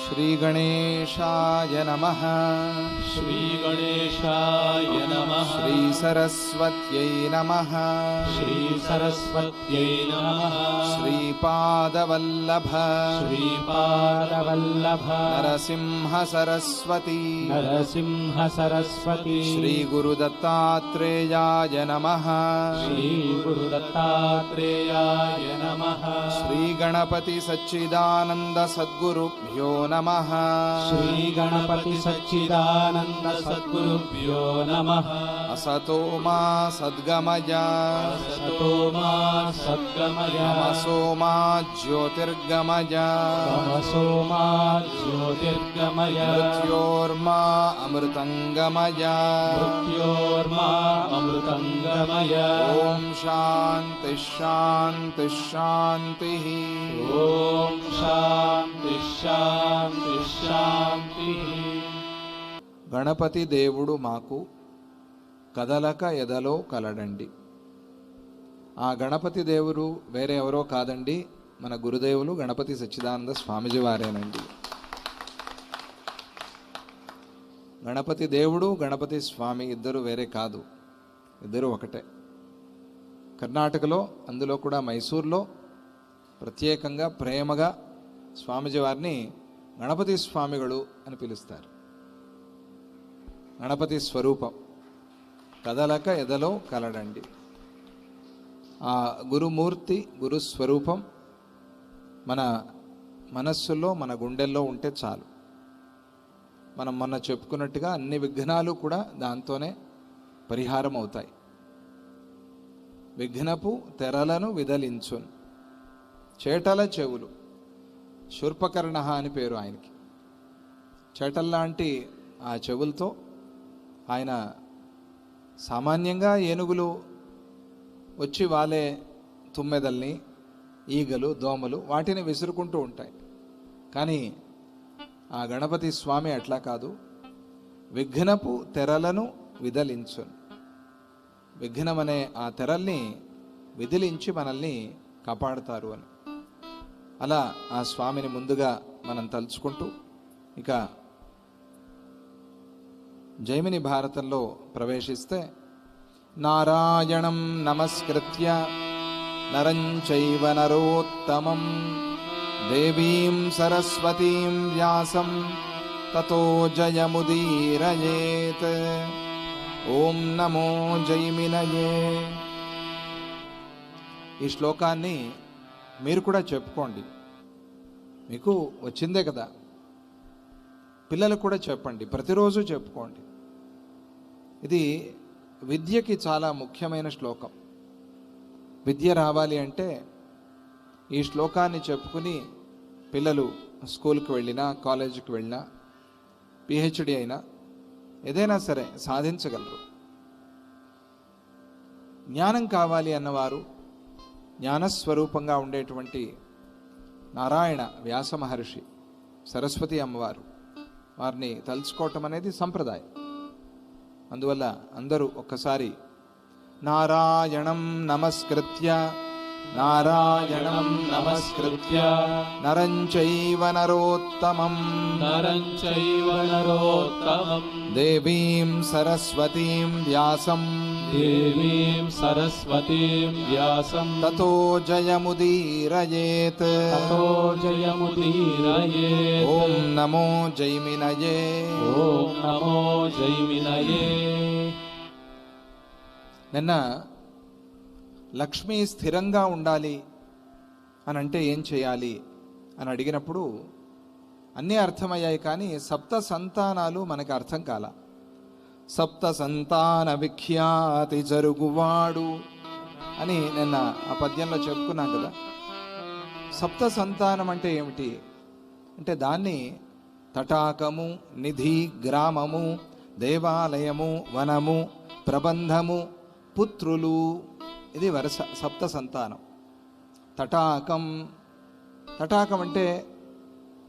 श्रीगणेशाय नमः। श्रीगणेशाय नमः। श्रीसरस्वत्यै नमः। श्रीसरस्वत्यै नमः। श्रीपादवल्लभ श्रीपादवल्लभ नरसिंहसरस्वती नरसिंहसरस्वती श्रीगुरुदत्तात्रेयाय नमः। श्रीगुरुदत्तात्रेयाय नमः। श्रीगणपति सच्चिदानंद सद्गुरुभ्यो नमः। श्रीगणपति सच्चिदानंद सद्गुरुभ्यो नमः। असतो मा सद्गमय असतो मा सद्गमय तमसो मा ज्योतिर्गमय तमसो मा ज्योतिर्गमय मृत्योर्मा अमृतंगमय मृत्योर्मा अमृतंगमय। ओम शांति शांति शांति। ओम शांति शांति शांति। గణపతి దేవుడు మాకు కదలక ఎదలో కలడండి. ఆ గణపతి దేవుడు వేరే ఎవరో కాదండి, మన గురుదేవులు గణపతి సచ్చిదానంద స్వామిజీ వారేనండి. గణపతి దేవుడు గణపతి స్వామి ఇద్దరు వేరే కాదు, ఇద్దరు ఒకటే. కర్ణాటకలో, అందులో కూడా మైసూర్లో ప్రత్యేకంగా ప్రేమగా స్వామిజీ వారిని గణపతి స్వామిಗಳು అని పిలుస్తారు. గణపతి స్వరూపం కదలక ఎదలో కలడండి. ఆ గురుమూర్తి గురుస్వరూపం మన మనస్సులో మన గుండెల్లో ఉంటే చాలు. మనం మొన్న చెప్పుకున్నట్టుగా అన్ని విఘ్నాలు కూడా దాంతోనే పరిహారం అవుతాయి. విఘ్నపు తెరలను విదలించున్, చేటల చెవులు. శూర్పకర్ణ అని పేరు ఆయనకి. చేటల్లాంటి ఆ చెవులతో ఆయన సామాన్యంగా ఏనుగులు వచ్చి వాలే తుమ్మెదల్ని, ఈగలు, దోమలు వాటిని విసురుకుంటూ ఉంటాయి. కానీ ఆ గణపతి స్వామి అట్లా కాదు. విఘ్నపు తెరలను విదలించున్, విఘ్నమనే ఆ తెరల్ని విదిలించి మనల్ని కాపాడుతారు అని. అలా ఆ స్వామిని ముందుగా మనం తలుచుకుంటూ ఇక జైమిని భారతంలో ప్రవేశిస్తే, నారాయణం నమస్కృత్య నరం చైవ నరోత్తమం దేవీం సరస్వతీం వ్యాసం తతో జయముదీరయేత్. ఓం నమో జైమినయే. ఈ శ్లోకాన్ని మీరు కూడా చెప్పుకోండి. మీకు వచ్చిందే కదా, పిల్లలకు కూడా చెప్పండి, ప్రతిరోజు చెప్పుకోండి. ఇది విద్యకి చాలా ముఖ్యమైన శ్లోకం. విద్య రావాలి అంటే ఈ శ్లోకాన్ని చెప్పుకుని పిల్లలు స్కూల్కి వెళ్ళినా, కాలేజీకి వెళ్ళినా, పిహెచ్డి అయినా ఏదైనా సరే సాధించగలరు. జ్ఞానం కావాలి అన్నవారు జ్ఞానస్వరూపంగా ఉండేటువంటి నారాయణ వ్యాస మహర్షి, సరస్వతి అమ్మవారు వారిని తలుచుకోవటం అనేది సంప్రదాయం. అందువల్ల అందరూ ఒక్కసారి నారాయణం నమస్కృత్య నారాయణం నమస్కృత్య నరం చైవ నరోత్తమం నరం చైవ నరోత్తమం దేవీం సరస్వతీం వ్యాసం దేవీం సరస్వతీం వ్యాసం తతో జయముదీరయేత్. తతో జయముదీరయేత్. ఓం నమో జైమినయే. ఓం నమో జైమినయే. నిన్న లక్ష్మి స్థిరంగా ఉండాలి అని అంటే ఏం చేయాలి అని అడిగినప్పుడు అన్నీ అర్థమయ్యాయి, కానీ సప్త సంతానాలు మనకు అర్థం కాల. సప్త సంతాన విఖ్యాతి జరుగువాడు అని నిన్న ఆ పద్యంలో చెప్పుకున్నాం కదా. సప్త సంతానం అంటే ఏమిటి అంటే దాన్ని తటాకము, నిధి, గ్రామము, దేవాలయము, వనము, ప్రబంధము, పుత్రులు, ఇది వరుస సప్త సంతానం. తటాకం అంటే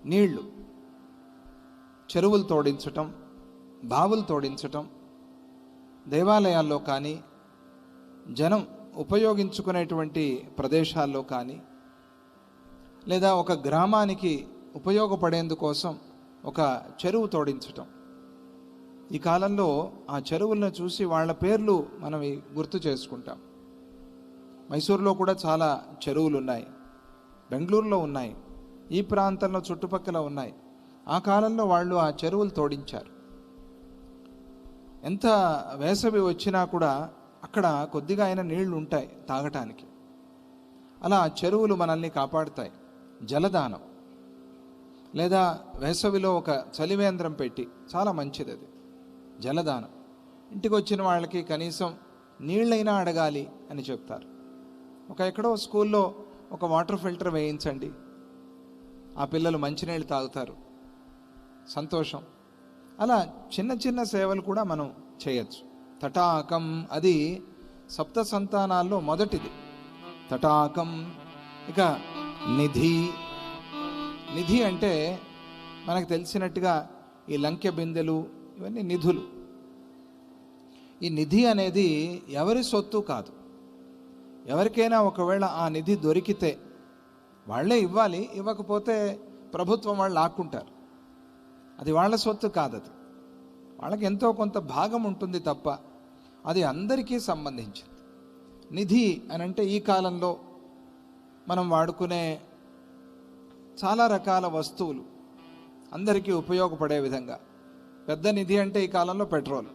నీళ్లు, చెరువులు తోడించటం, బావులు తోడించటం, దేవాలయాల్లో కానీ జనం ఉపయోగించుకునేటువంటి ప్రదేశాల్లో కానీ, లేదా ఒక గ్రామానికి ఉపయోగపడేందుకోసం ఒక చెరువు తోడించటం. ఈ కాలంలో ఆ చెరువులను చూసి వాళ్ళ పేర్లు మనం గుర్తు చేసుకుంటాం. మైసూరులో కూడా చాలా చెరువులు ఉన్నాయి, బెంగళూరులో ఉన్నాయి, ఈ ప్రాంతంలో చుట్టుపక్కల ఉన్నాయి. ఆ కాలంలో వాళ్ళు ఆ చెరువులు తోడించారు. ఎంత వేసవి వచ్చినా కూడా అక్కడ కొద్దిగా అయిన నీళ్లు ఉంటాయి తాగటానికి. అలా చెరువులు మనల్ని కాపాడుతాయి. జలదానం, లేదా వేసవిలో ఒక చలివేంద్రం పెట్టి, చాలా మంచిది అది జలదానం. ఇంటికి వచ్చిన వాళ్ళకి కనీసం నీళ్ళైనా అడగాలి అని చెప్తారు. ఎక్కడో స్కూల్లో ఒక వాటర్ ఫిల్టర్ వేయించండి, ఆ పిల్లలు మంచినీళ్ళు తాగుతారు, సంతోషం. అలా చిన్న చిన్న సేవలు కూడా మనం చేయొచ్చు. తటాకం, అది సప్త సంతానాల్లో మొదటిది తటాకం. ఇక నిధి. నిధి అంటే మనకు తెలిసినట్టుగా ఈ లంకె బిందెలు, ఇవన్నీ నిధులు. ఈ నిధి అనేది ఎవరి సొత్తు కాదు. ఎవరికైనా ఒకవేళ ఆ నిధి దొరికితే వాళ్ళే ఇవ్వాలి, ఇవ్వకపోతే ప్రభుత్వం వాళ్ళు లాక్కుంటారు. అది వాళ్ళ సొత్తు కాదు, అది వాళ్ళకి ఎంతో కొంత భాగం ఉంటుంది తప్ప అది అందరికీ సంబంధించింది. నిధి అని అంటే ఈ కాలంలో మనం వాడుకునే చాలా రకాల వస్తువులు అందరికీ ఉపయోగపడే విధంగా. పెద్ద నిధి అంటే ఈ కాలంలో పెట్రోల్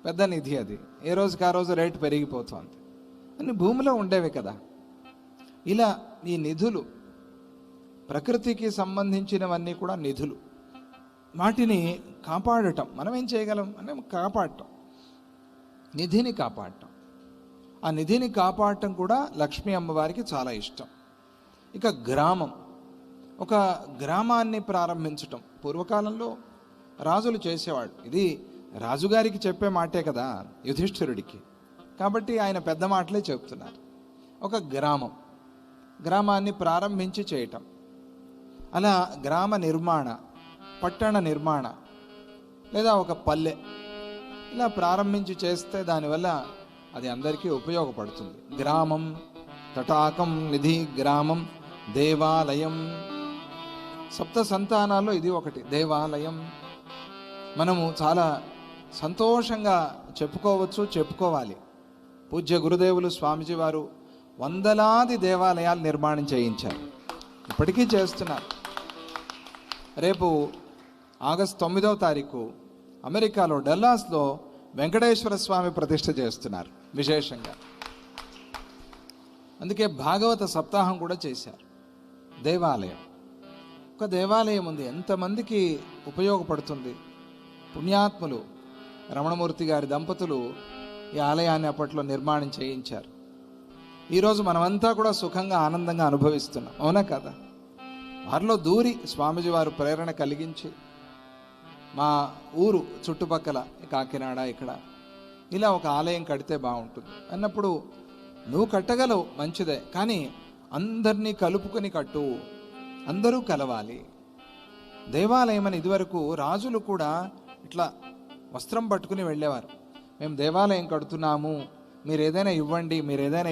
పెద్ద నిధి. అది ఏ రోజుకి ఆ రోజు రేటు పెరిగిపోతుంది. అన్ని భూమిలో ఉండేవి కదా. ఇలా ఈ నిధులు, ప్రకృతికి సంబంధించినవన్నీ కూడా నిధులు. వాటిని కాపాడటం, మనం ఏం చేయగలం అంటే కాపాడటం, నిధిని కాపాడటం. ఆ నిధిని కాపాడటం కూడా లక్ష్మీ అమ్మవారికి చాలా ఇష్టం. ఇక గ్రామం, ఒక గ్రామాన్ని ప్రారంభించటం పూర్వకాలంలో రాజులు చేసేవాళ్ళు. ఇది రాజుగారికి చెప్పే మాటే కదా యుధిష్ఠిరుడికి, కాబట్టి ఆయన పెద్ద మాటలే చెప్తున్నారు. ఒక గ్రామాన్ని ప్రారంభించి చేయటం. అలా గ్రామ నిర్మాణ, పట్టణ నిర్మాణ, లేదా ఒక పల్లె ఇలా ప్రారంభించి చేస్తే దానివల్ల అది అందరికీ ఉపయోగపడుతుంది. గ్రామం, తటాకం, నిధి, గ్రామం, దేవాలయం. సప్త సంతానాల్లో ఇది ఒకటి, దేవాలయం. మనము చాలా సంతోషంగా చెప్పుకోవాలి. పూజ్య గురుదేవులు స్వామిజీ వారు వందలాది దేవాలయాలు నిర్మాణం చేయించారు, ఇప్పటికీ చేస్తున్నారు. రేపు ఆగస్టు 9వ తారీఖు అమెరికాలో డల్లాస్లో వెంకటేశ్వర స్వామి ప్రతిష్ఠ చేస్తున్నారు విశేషంగా. అందుకే భాగవత సప్తాహం కూడా చేశారు. దేవాలయం, ఒక దేవాలయం ఉంది, ఎంతమందికి ఉపయోగపడుతుంది. పుణ్యాత్ములు రమణమూర్తి గారి దంపతులు ఈ ఆలయాన్ని అప్పట్లో నిర్మాణం చేయించారు. ఈరోజు మనమంతా కూడా సుఖంగా ఆనందంగా అనుభవిస్తున్నాం, అవునా కదా. వారిలో దూరి స్వామిజీ వారు ప్రేరణ కలిగించి మా ఊరు చుట్టుపక్కల కాకినాడ ఇక్కడ ఇలా ఒక ఆలయం కడితే బాగుంటుంది అన్నప్పుడు, నువ్వు కట్టగలవు మంచిదే, కానీ అందరినీ కలుపుకొని కట్టు, అందరూ కలవాలి. దేవాలయం అని ఇదివరకు రాజులు కూడా ఇట్లా వస్త్రం పట్టుకుని వెళ్ళేవారు. మేము దేవాలయం కడుతున్నాము, మీరు ఏదైనా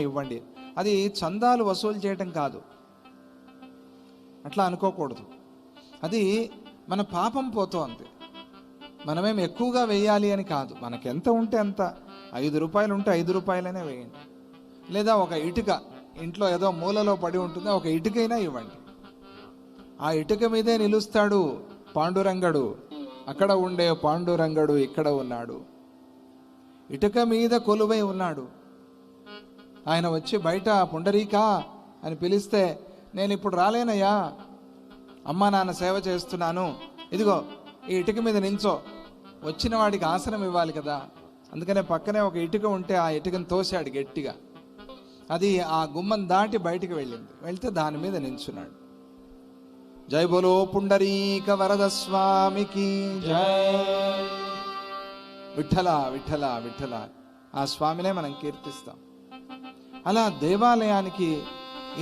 ఇవ్వండి. అది చందాలు వసూలు చేయటం కాదు, అట్లా అనుకోకూడదు. అది మన పాపం పోతోంది. మనమేం ఎక్కువగా వేయాలి అని కాదు, మనకెంత ఉంటే అంత. 5 రూపాయలు ఉంటే 5 రూపాయలనే వేయండి. లేదా ఒక ఇటుక ఇంట్లో ఏదో మూలలో పడి ఉంటుంది, ఒక ఇటుకైనా ఇవ్వండి. ఆ ఇటుక మీదే నిలుస్తాడు పాండురంగడు. అక్కడ ఉండే పాండురంగడు ఇక్కడ ఉన్నాడు, ఇటుక మీద కొలువై ఉన్నాడు. ఆయన వచ్చి బయట పుండరీకా అని పిలిస్తే, నేను ఇప్పుడు రాలేనయ్యా, అమ్మా నాన్న సేవ చేస్తున్నాను, ఇదిగో ఈ ఇటుక మీద నించో. వచ్చిన వాడికి ఆసనం ఇవ్వాలి కదా. అందుకనే పక్కనే ఒక ఇటుక ఉంటే ఆ ఇటుకను తోశాడు గట్టిగా. అది ఆ గుమ్మం దాటి బయటికి వెళ్తే దాని మీద నించున్నాడు. జై బోలో పుండరీక వరద స్వామికి జై. విఠల విఠల విఠల, ఆ స్వామినే మనం కీర్తిస్తాం. అలా దేవాలయానికి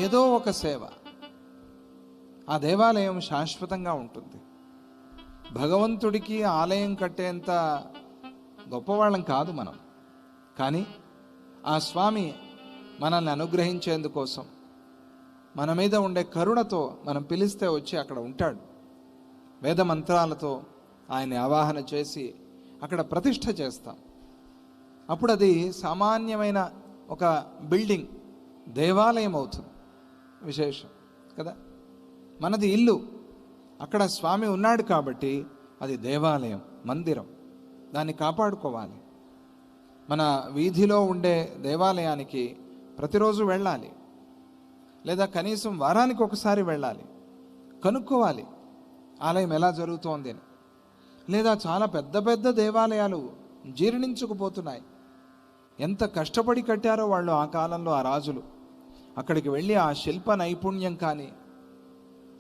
ఏదో ఒక సేవ, ఆ దేవాలయం శాశ్వతంగా ఉంటుంది. భగవంతుడికి ఆలయం కట్టేంత గొప్పవాళ్ళం కాదు మనం, కానీ ఆ స్వామి మనల్ని అనుగ్రహించేందుకోసం మన మీద ఉండే కరుణతో మనం పిలిస్తే వచ్చి అక్కడ ఉంటాడు. వేద మంత్రాలతో ఆయన్ని ఆవాహన చేసి అక్కడ ప్రతిష్ఠ చేస్తాం. అప్పుడు అది సామాన్యమైన ఒక బిల్డింగ్, దేవాలయం అవుతుంది. విశేషం కదా. మనది ఇల్లు, అక్కడ స్వామి ఉన్నాడు కాబట్టి అది దేవాలయం, మందిరం. దాన్ని కాపాడుకోవాలి. మన వీధిలో ఉండే దేవాలయానికి ప్రతిరోజు వెళ్ళాలి, లేదా కనీసం వారానికి ఒకసారి వెళ్ళాలి, కనుక్కోవాలి ఆలయం ఎలా జరుగుతోంది అని. లేదా చాలా పెద్ద పెద్ద దేవాలయాలు జీర్ణించుకుపోతున్నాయి. ఎంత కష్టపడి కట్టారో వాళ్ళు ఆ కాలంలో ఆ రాజులు. అక్కడికి వెళ్ళి ఆ శిల్ప నైపుణ్యం కానీ,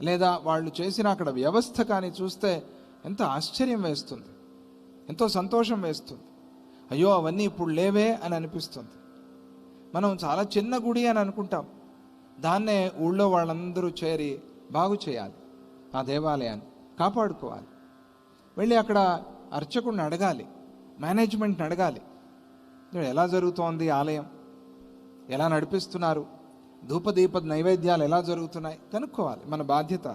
లేదా వాళ్ళు చేసిన అక్కడ వ్యవస్థ కానీ చూస్తే ఎంత ఆశ్చర్యం వేస్తుంది, ఎంతో సంతోషం వేస్తుంది. అయ్యో అవన్నీ ఇప్పుడు లేవే అని అనిపిస్తుంది. మనం చాలా చిన్న గుడి అని అనుకుంటాం, దాన్నే ఊళ్ళో వాళ్ళందరూ చేరి బాగు చేయాలి, ఆ దేవాలయాన్ని కాపాడుకోవాలి. వెళ్ళి అక్కడ అర్చకుడిని అడగాలి, మేనేజ్మెంట్ని అడగాలి, ఎలా జరుగుతోంది ఆలయం, ఎలా నడిపిస్తున్నారు, ధూపదీప నైవేద్యాలు ఎలా జరుగుతున్నాయి కనుక్కోవాలి. మన బాధ్యత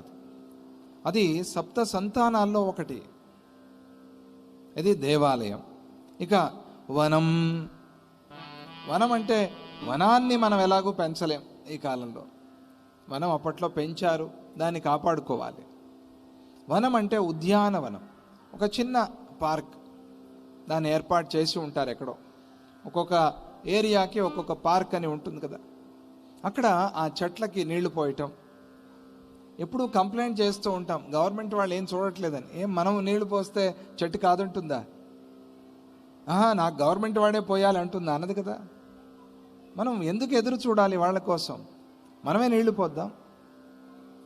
అది. సప్త సంతానాల్లో ఒకటి ఇది దేవాలయం. ఇక వనం. వనం అంటే వనాన్ని మనం ఎలాగూ పెంచలేం ఈ కాలంలో. వనం అప్పట్లో పెంచారు, దాన్ని కాపాడుకోవాలి. వనం అంటే ఉద్యానవనం, ఒక చిన్న పార్క్, దాన్ని ఏర్పాటు చేసి ఉంటారు ఎక్కడో. ఒక్కొక్క ఏరియాకి ఒక్కొక్క పార్క్ అని ఉంటుంది కదా. అక్కడ ఆ చెట్లకి నీళ్లు పోయటం. ఎప్పుడు కంప్లైంట్ చేస్తూ ఉంటాం, గవర్నమెంట్ వాళ్ళు ఏం చూడట్లేదని. ఏం మనం నీళ్లు పోస్తే చెట్టు కాదంటుందా? నాకు గవర్నమెంట్ వాడే పోయాలి అంటుందా? అన్నది కదా. మనం ఎందుకు ఎదురు చూడాలి వాళ్ళ కోసం? మనమే నీళ్లు పోద్దాం.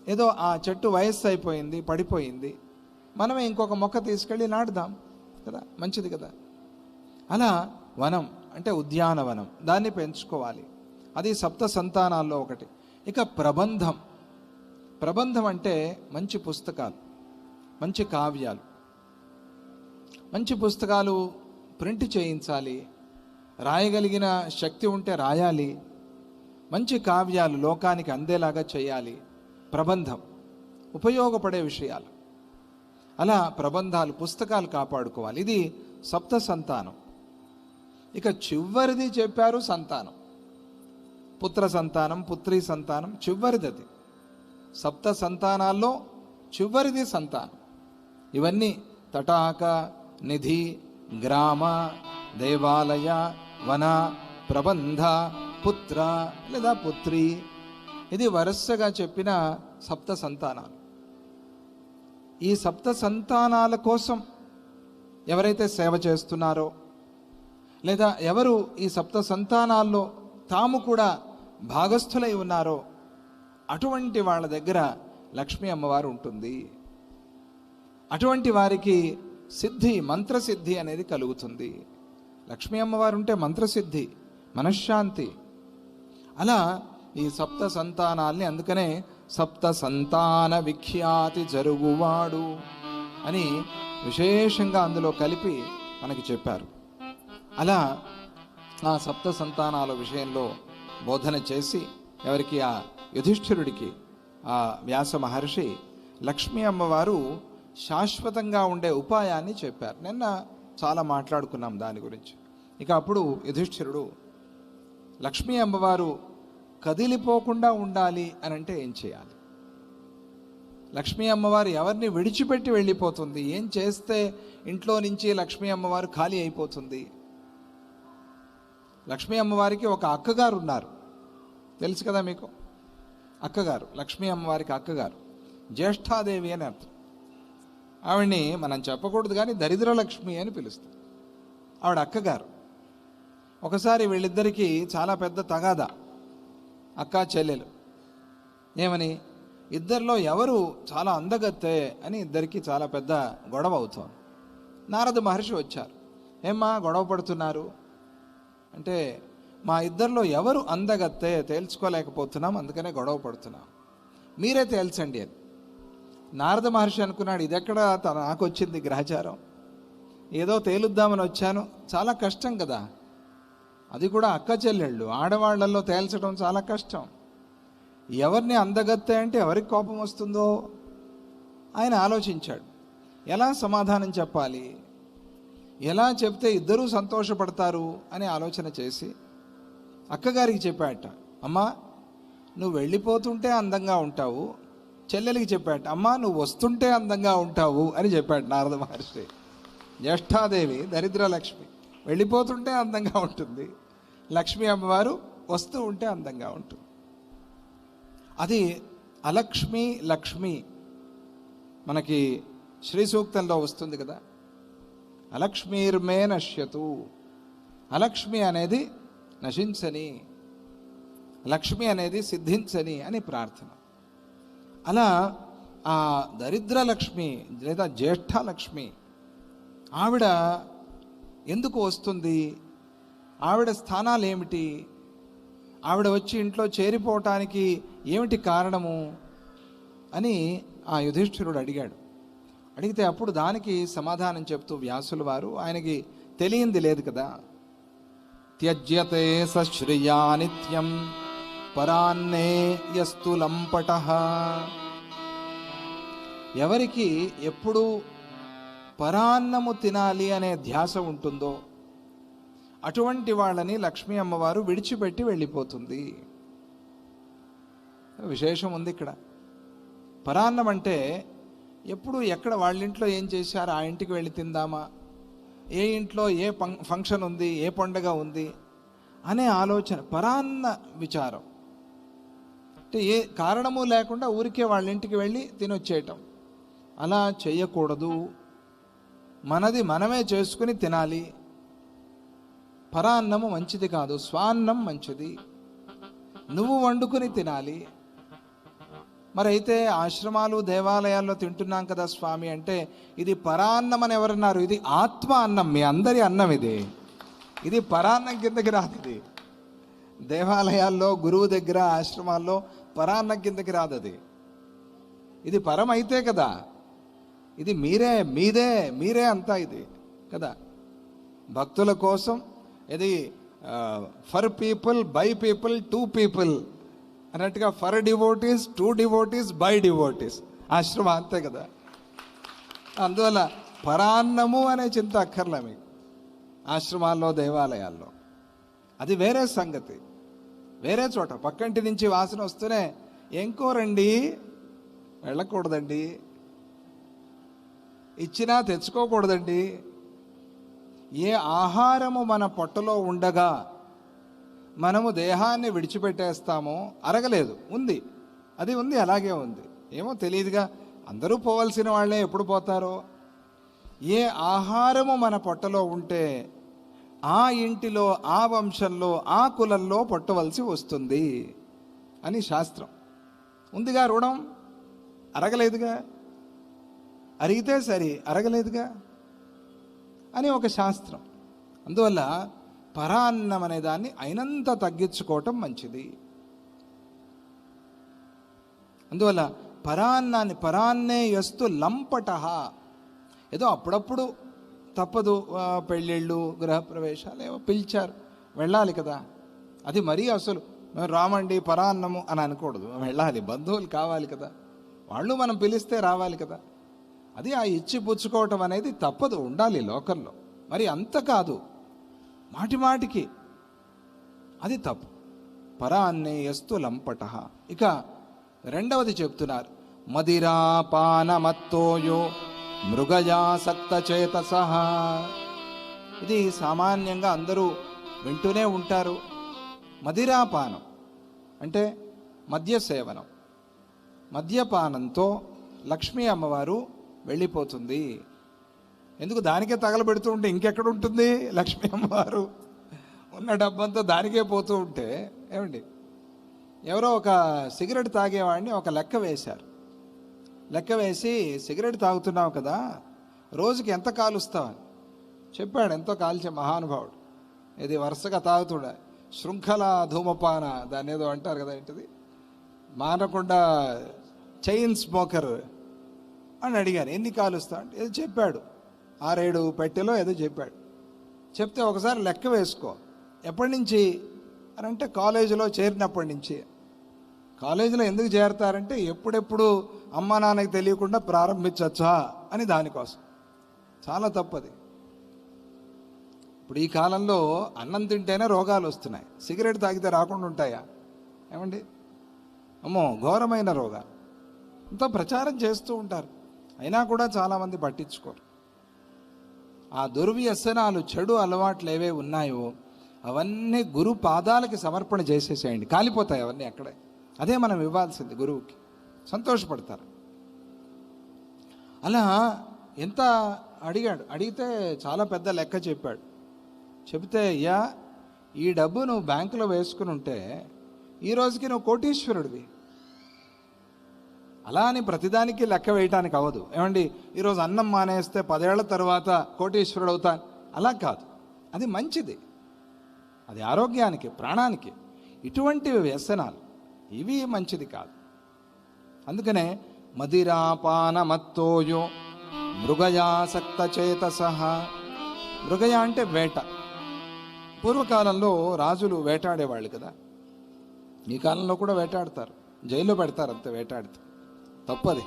ఏదో ఆ చెట్టు వయస్సు అయిపోయింది, పడిపోయింది, మనమే ఇంకొక మొక్క తీసుకెళ్ళి నాటుదాం కదా, మంచిది కదా. అలా వనం అంటే ఉద్యానవనం, దాన్ని పెంచుకోవాలి. అది సప్త సంతానాల్లో ఒకటి. ఇక ప్రబంధం. ప్రబంధం అంటే మంచి పుస్తకాలు, మంచి కావ్యాలు. మంచి పుస్తకాలు ప్రింట్ చేయించాలి, రాయగలిగిన శక్తి ఉంటే రాయాలి. మంచి కావ్యాలు లోకానికి అందేలాగా చేయాలి. ప్రబంధం, ఉపయోగపడే విషయాలు. అలా ప్రబంధాలు, పుస్తకాలు కాపాడుకోవాలి. ఇది సప్త సంతానం. ఇక చివరిది చెప్పారు సంతానం. పుత్ర సంతానం, పుత్రీ సంతానం, చివరిది అది. సప్త సంతానాల్లో చివరిది సంతానం. ఇవన్నీ తటాక, నిధి, గ్రామ, దేవాలయ, వన, ప్రబంధ, పుత్ర లేదా పుత్రి, ఇది వరుసగా చెప్పిన సప్త సంతానాలు. ఈ సప్త సంతానాల కోసం ఎవరైతే సేవ చేస్తున్నారో, లేదా ఎవరు ఈ సప్త సంతానాల్లో తాము కూడా భాగస్థులై ఉన్నారో, అటువంటి వాళ్ళ దగ్గర లక్ష్మీ అమ్మవారు ఉంటుంది. అటువంటి వారికి సిద్ధి, మంత్రసిద్ధి అనేది కలుగుతుంది. లక్ష్మీ అమ్మవారు ఉంటే మంత్రసిద్ధి, మనశ్శాంతి. అలా ఈ సప్త సంతానాల్ని అందుకనే సప్త సంతాన విఖ్యాతి జరుగువాడు అని విశేషంగా అందులో కలిపి మనకి చెప్పారు. అలా ఆ సప్త సంతానాల విషయంలో బోధన చేసి ఎవరికి, ఆ యుధిష్ఠిరుడికి ఆ వ్యాస మహర్షి లక్ష్మీ అమ్మవారు శాశ్వతంగా ఉండే ఉపాయాన్ని చెప్పారు. నిన్న చాలా మాట్లాడుకున్నాం దాని గురించి. ఇక అప్పుడు యుధిష్ఠిరుడు లక్ష్మీ అమ్మవారు కదిలిపోకుండా ఉండాలి అని అంటే ఏం చేయాలి? లక్ష్మీ అమ్మవారు ఎవరిని విడిచిపెట్టి వెళ్ళిపోతుంది? ఏం చేస్తే ఇంట్లో నుంచి లక్ష్మీ అమ్మవారు ఖాళీ అయిపోతుంది? లక్ష్మీ అమ్మవారికి ఒక అక్కగారు ఉన్నారు, తెలుసు కదా మీకు. అక్కగారు, లక్ష్మీ అమ్మవారికి అక్కగారు, జ్యేష్ఠాదేవి అని అర్థం. ఆవిడ్ని మనం చెప్పకూడదు కానీ దరిద్ర లక్ష్మి అని పిలుస్తాం. ఆవిడ అక్కగారు. ఒకసారి వీళ్ళిద్దరికీ చాలా పెద్ద తగాదా, అక్క చెల్లెలు. ఏమని? ఇద్దరిలో ఎవరు చాలా అందగత్తే అని ఇద్దరికి చాలా పెద్ద గొడవ అవుతోంది. నారద మహర్షి వచ్చారు. ఏమ్మా గొడవ పడుతున్నారు అంటే, మా ఇద్దరిలో ఎవరు అందగత్తే తేల్చుకోలేకపోతున్నాం, అందుకనే గొడవ పడుతున్నాం, మీరే తేల్చండి అని. నారద మహర్షి అనుకున్నాడు, ఇదెక్కడ నాకు వచ్చింది గ్రహచారం, ఏదో తేలుద్దామని వచ్చాను, చాలా కష్టం కదా, అది కూడా అక్క చెల్లెళ్ళు, ఆడవాళ్లలో తేల్చడం చాలా కష్టం. ఎవరిని అందగత్తే అంటే ఎవరికి కోపం వస్తుందో ఆయన ఆలోచించాడు. ఎలా సమాధానం చెప్పాలి, ఎలా చెప్తే ఇద్దరూ సంతోషపడతారు అని ఆలోచన చేసి అక్కగారికి చెప్పాట, అమ్మా నువ్వు వెళ్ళిపోతుంటే అందంగా ఉంటావు. చెల్లెలికి చెప్పాట, అమ్మా నువ్వు వస్తుంటే అందంగా ఉంటావు అని చెప్పాడు నారద మహర్షి. జ్యేష్ఠాదేవి దరిద్ర లక్ష్మి వెళ్ళిపోతుంటే అందంగా ఉంటుంది, లక్ష్మీ అమ్మవారు వస్తూ ఉంటే అందంగా ఉంటుంది. అది అలక్ష్మి లక్ష్మి మనకి శ్రీ సూక్తంలో వస్తుంది కదా, అలక్ష్మీర్మే నశ్యతు. అలక్ష్మి అనేది నశించని, లక్ష్మి అనేది సిద్ధించని అని ప్రార్థన. అలా ఆ దరిద్ర లక్ష్మి లేదా జ్యేష్ఠ లక్ష్మి ఆవిడ ఎందుకు వస్తుంది, ఆవిడ స్థానాలు ఏమిటి, ఆవిడ వచ్చి ఇంట్లో చేరిపోవటానికి ఏమిటి కారణము అని ఆ యుధిష్ఠిరుడు అడిగాడు. అడిగితే అప్పుడు దానికి సమాధానం చెప్తూ వ్యాసుల వారు, ఆయనకి తెలియంది లేదు కదా, త్యజ్యతే సశ్రియా నిత్యం పరాన్నే యస్తు లంపటః. ఎవరికి ఎప్పుడు పరాన్నము తినాలి అనే ధ్యాస ఉంటుందో అటువంటి వాళ్ళని లక్ష్మీ అమ్మవారు విడిచిపెట్టి వెళ్ళిపోతుంది. విశేషం ఉంది ఇక్కడ. పరాన్నం అంటే ఎప్పుడు ఎక్కడ వాళ్ళింట్లో ఏం చేశారు ఆ ఇంటికి వెళ్ళి తిందామా, ఏ ఇంట్లో ఏ ఫంక్షన్ ఉంది, ఏ పండుగ ఉంది అనే ఆలోచన పరాన్న విచారం. అంటే ఏ కారణము లేకుండా ఊరికే వాళ్ళ ఇంటికి వెళ్ళి తినొచ్చేయటం, అలా చేయకూడదు. మనది మనమే చేసుకుని తినాలి. పరాన్నము మంచిది కాదు, స్వాన్నం మంచిది, నువ్వు వండుకుని తినాలి. మరైతే ఆశ్రమాలు దేవాలయాల్లో తింటున్నాం కదా స్వామి అంటే ఇది పరాన్నం అని ఎవరన్నారు? ఇది ఆత్మ అన్నం, మీ అందరి అన్నం ఇది. ఇది పరాన్నం కిందకి రాదు. ఇది దేవాలయాల్లో గురువు దగ్గర ఆశ్రమాల్లో పరాన్నం కిందకి రాదు. అది ఇది పరం అయితే కదా, ఇది మీరే మీదే మీరే అంతా ఇది కదా. భక్తుల కోసం ఇది for people by people to people అన్నట్టుగా, for devotees to devotees by devotees ఆశ్రమం అంతే కదా. అందువల్ల పరాన్నము అనే చింత అక్కర్లే మీకు ఆశ్రమాల్లో దేవాలయాల్లో. అది వేరే సంగతి, వేరే చోట పక్కంటి నుంచి వాసన వస్తూనే ఎంకోరండి వెళ్ళకూడదండి, ఇచ్చినా తెచ్చుకోకూడదండి. ఏ ఆహారము మన పొట్టలో ఉండగా మనము దేహాన్ని విడిచిపెట్టేస్తామో, అరగలేదు ఉంది, అది ఉంది, అలాగే ఉంది, ఏమో తెలియదుగా, అందరూ పోవలసిన వాళ్ళే ఎప్పుడు పోతారో. ఏ ఆహారము మన పొట్టలో ఉంటే ఆ ఇంటిలో, ఆ వంశంలో, ఆ కులంలో పొట్టవలసి వస్తుంది అని శాస్త్రం ఉందిగా. రుణం అరగలేదుగా, అరిగితే సరి, అరగలేదుగా అని ఒక శాస్త్రం. అందువల్ల పరాన్నం అనే దాన్ని అయినంత తగ్గించుకోవటం మంచిది. అందువల్ల పరాన్నే యస్తు లంపటః. ఏదో అప్పుడప్పుడు తప్పదు, పెళ్ళిళ్ళు గృహప్రవేశాలు ఏవో పిలిచారు వెళ్ళాలి కదా, అది మరీ అసలు రామండి పరాన్నము అని అనకూడదు, వెళ్ళాలి, బంధువులు కావాలి కదా, వాళ్ళు మనం పిలిస్తే రావాలి కదా. అది ఆ ఇచ్చి పుచ్చుకోవటం అనేది తప్పదు, ఉండాలి లోకంలో. మరి అంత కాదు, మాటి మాటికి అది తప్పు. పరాన్నే యస్తు లంపటః. ఇక రెండవది చెప్తున్నారు, మదిరాపానమత్తోయో మృగయాసక్త చేతసః. ఇది సామాన్యంగా అందరూ వింటూనే ఉంటారు. మదిరాపానం అంటే మద్య సేవనం. మద్యపానంతో లక్ష్మీ అమ్మవారు వెళ్ళిపోతుంది. ఎందుకు? దానికే తగలబెడుతూ ఉంటే ఇంకెక్కడ ఉంటుంది లక్ష్మీ అమ్మవారు? ఉన్న డబ్బంతా దానికే పోతూ ఉంటే ఏమండి? ఎవరో ఒక సిగరెట్ తాగేవాడిని ఒక లెక్క వేశారు. లెక్క వేసి, సిగరెట్ తాగుతున్నావు కదా, రోజుకి ఎంత కాలుస్తావని చెప్పాడు. ఎంతో కాల్చే మహానుభావుడు. ఇది వరుసగా తాగుతుడ శృంఖల ధూమపాన, దాన్ని ఏదో అంటారు కదా, ఏంటిది, మానకుండా చైన్ స్మోకర్ అని అడిగాను. ఎన్ని కాలుస్తా అంటే ఏదో చెప్పాడు, 6-7 పెట్టెలో ఏదో చెప్పాడు. చెప్తే ఒకసారి లెక్క వేసుకో, ఎప్పటి నుంచి అని అంటే కాలేజీలో చేరినప్పటి నుంచి. కాలేజీలో ఎందుకు చేరతారంటే ఎప్పుడెప్పుడు అమ్మా నాన్నకి తెలియకుండా ప్రారంభించచ్చా అని దానికోసం. చాలా తప్పది. ఇప్పుడు ఈ కాలంలో అన్నం తింటేనే రోగాలు వస్తున్నాయి, సిగరెట్ తాగితే రాకుండా ఉంటాయా ఏమండి? అమ్మో, ఘోరమైన రోగాలు. అంత ప్రచారం చేస్తూ ఉంటారు, అయినా కూడా చాలామంది పట్టించుకోరు. ఆ దుర్వ్యసనాలు, చెడు అలవాట్లు ఏవే ఉన్నాయో అవన్నీ గురు పాదాలకి సమర్పణ చేసేసేయండి, కాలిపోతాయి అవన్నీ అక్కడే. అదే మనం ఇవ్వాల్సింది గురువుకి, సంతోషపడతారు. అలా ఎంత అడిగితే చాలా పెద్ద లెక్క చెప్పాడు. చెబితే, అయ్యా ఈ డబ్బు నువ్వు బ్యాంకులో వేసుకుని ఉంటే ఈ రోజుకి నువ్వు కోటీశ్వరుడివి. అలా అని ప్రతిదానికి లెక్క వేయటానికి అవ్వదు ఏమండి. ఈరోజు అన్నం మానేస్తే 10 ఏళ్ల తర్వాత కోటీశ్వరుడు అవుతాను, అలా కాదు. అది మంచిది, అది ఆరోగ్యానికి, ప్రాణానికి. ఇటువంటి వ్యసనాలు ఇవి మంచిది కాదు. అందుకనే మదిరాపాన మత్తోయో మృగయాసక్త చేతసః. మృగయ అంటే వేట. పూర్వకాలంలో రాజులు వేటాడేవాళ్ళు కదా, ఈ కాలంలో కూడా వేటాడతారు, జైల్లో పెడతారు అంతే వేటాడితే, తప్పది.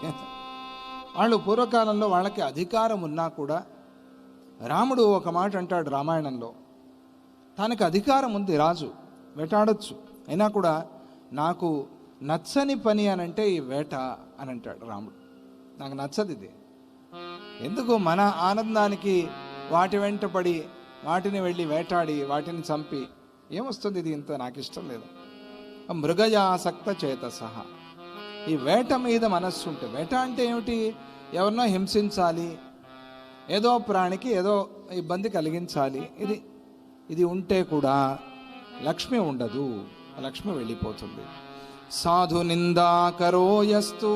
వాళ్ళు పూర్వకాలంలో వాళ్ళకి అధికారం ఉన్నా కూడా, రాముడు ఒక మాట అంటాడు రామాయణంలో, తనకు అధికారం ఉంది, రాజు వేటాడొచ్చు, అయినా కూడా నాకు నచ్చని పని అని అంటే ఈ వేట అని అంటాడు రాముడు. నాకు నచ్చదు ఇది. ఎందుకు మన ఆనందానికి వాటి వెంట పడి వాటిని వెళ్ళి వేటాడి వాటిని చంపి ఏమొస్తుంది, ఇది ఇంత నాకు ఇష్టం లేదు. మృగయాసక్త చేతసః. ఈ వేట మీద మనస్సు ఉంటే, వేట అంటే ఏమిటి, ఎవరినో హింసించాలి, ఏదో ప్రాణికి ఏదో ఇబ్బంది కలిగించాలి, ఇది ఉంటే కూడా లక్ష్మి ఉండదు, లక్ష్మి వెళ్ళిపోతుంది. సాధు నిందాకరోయస్తు.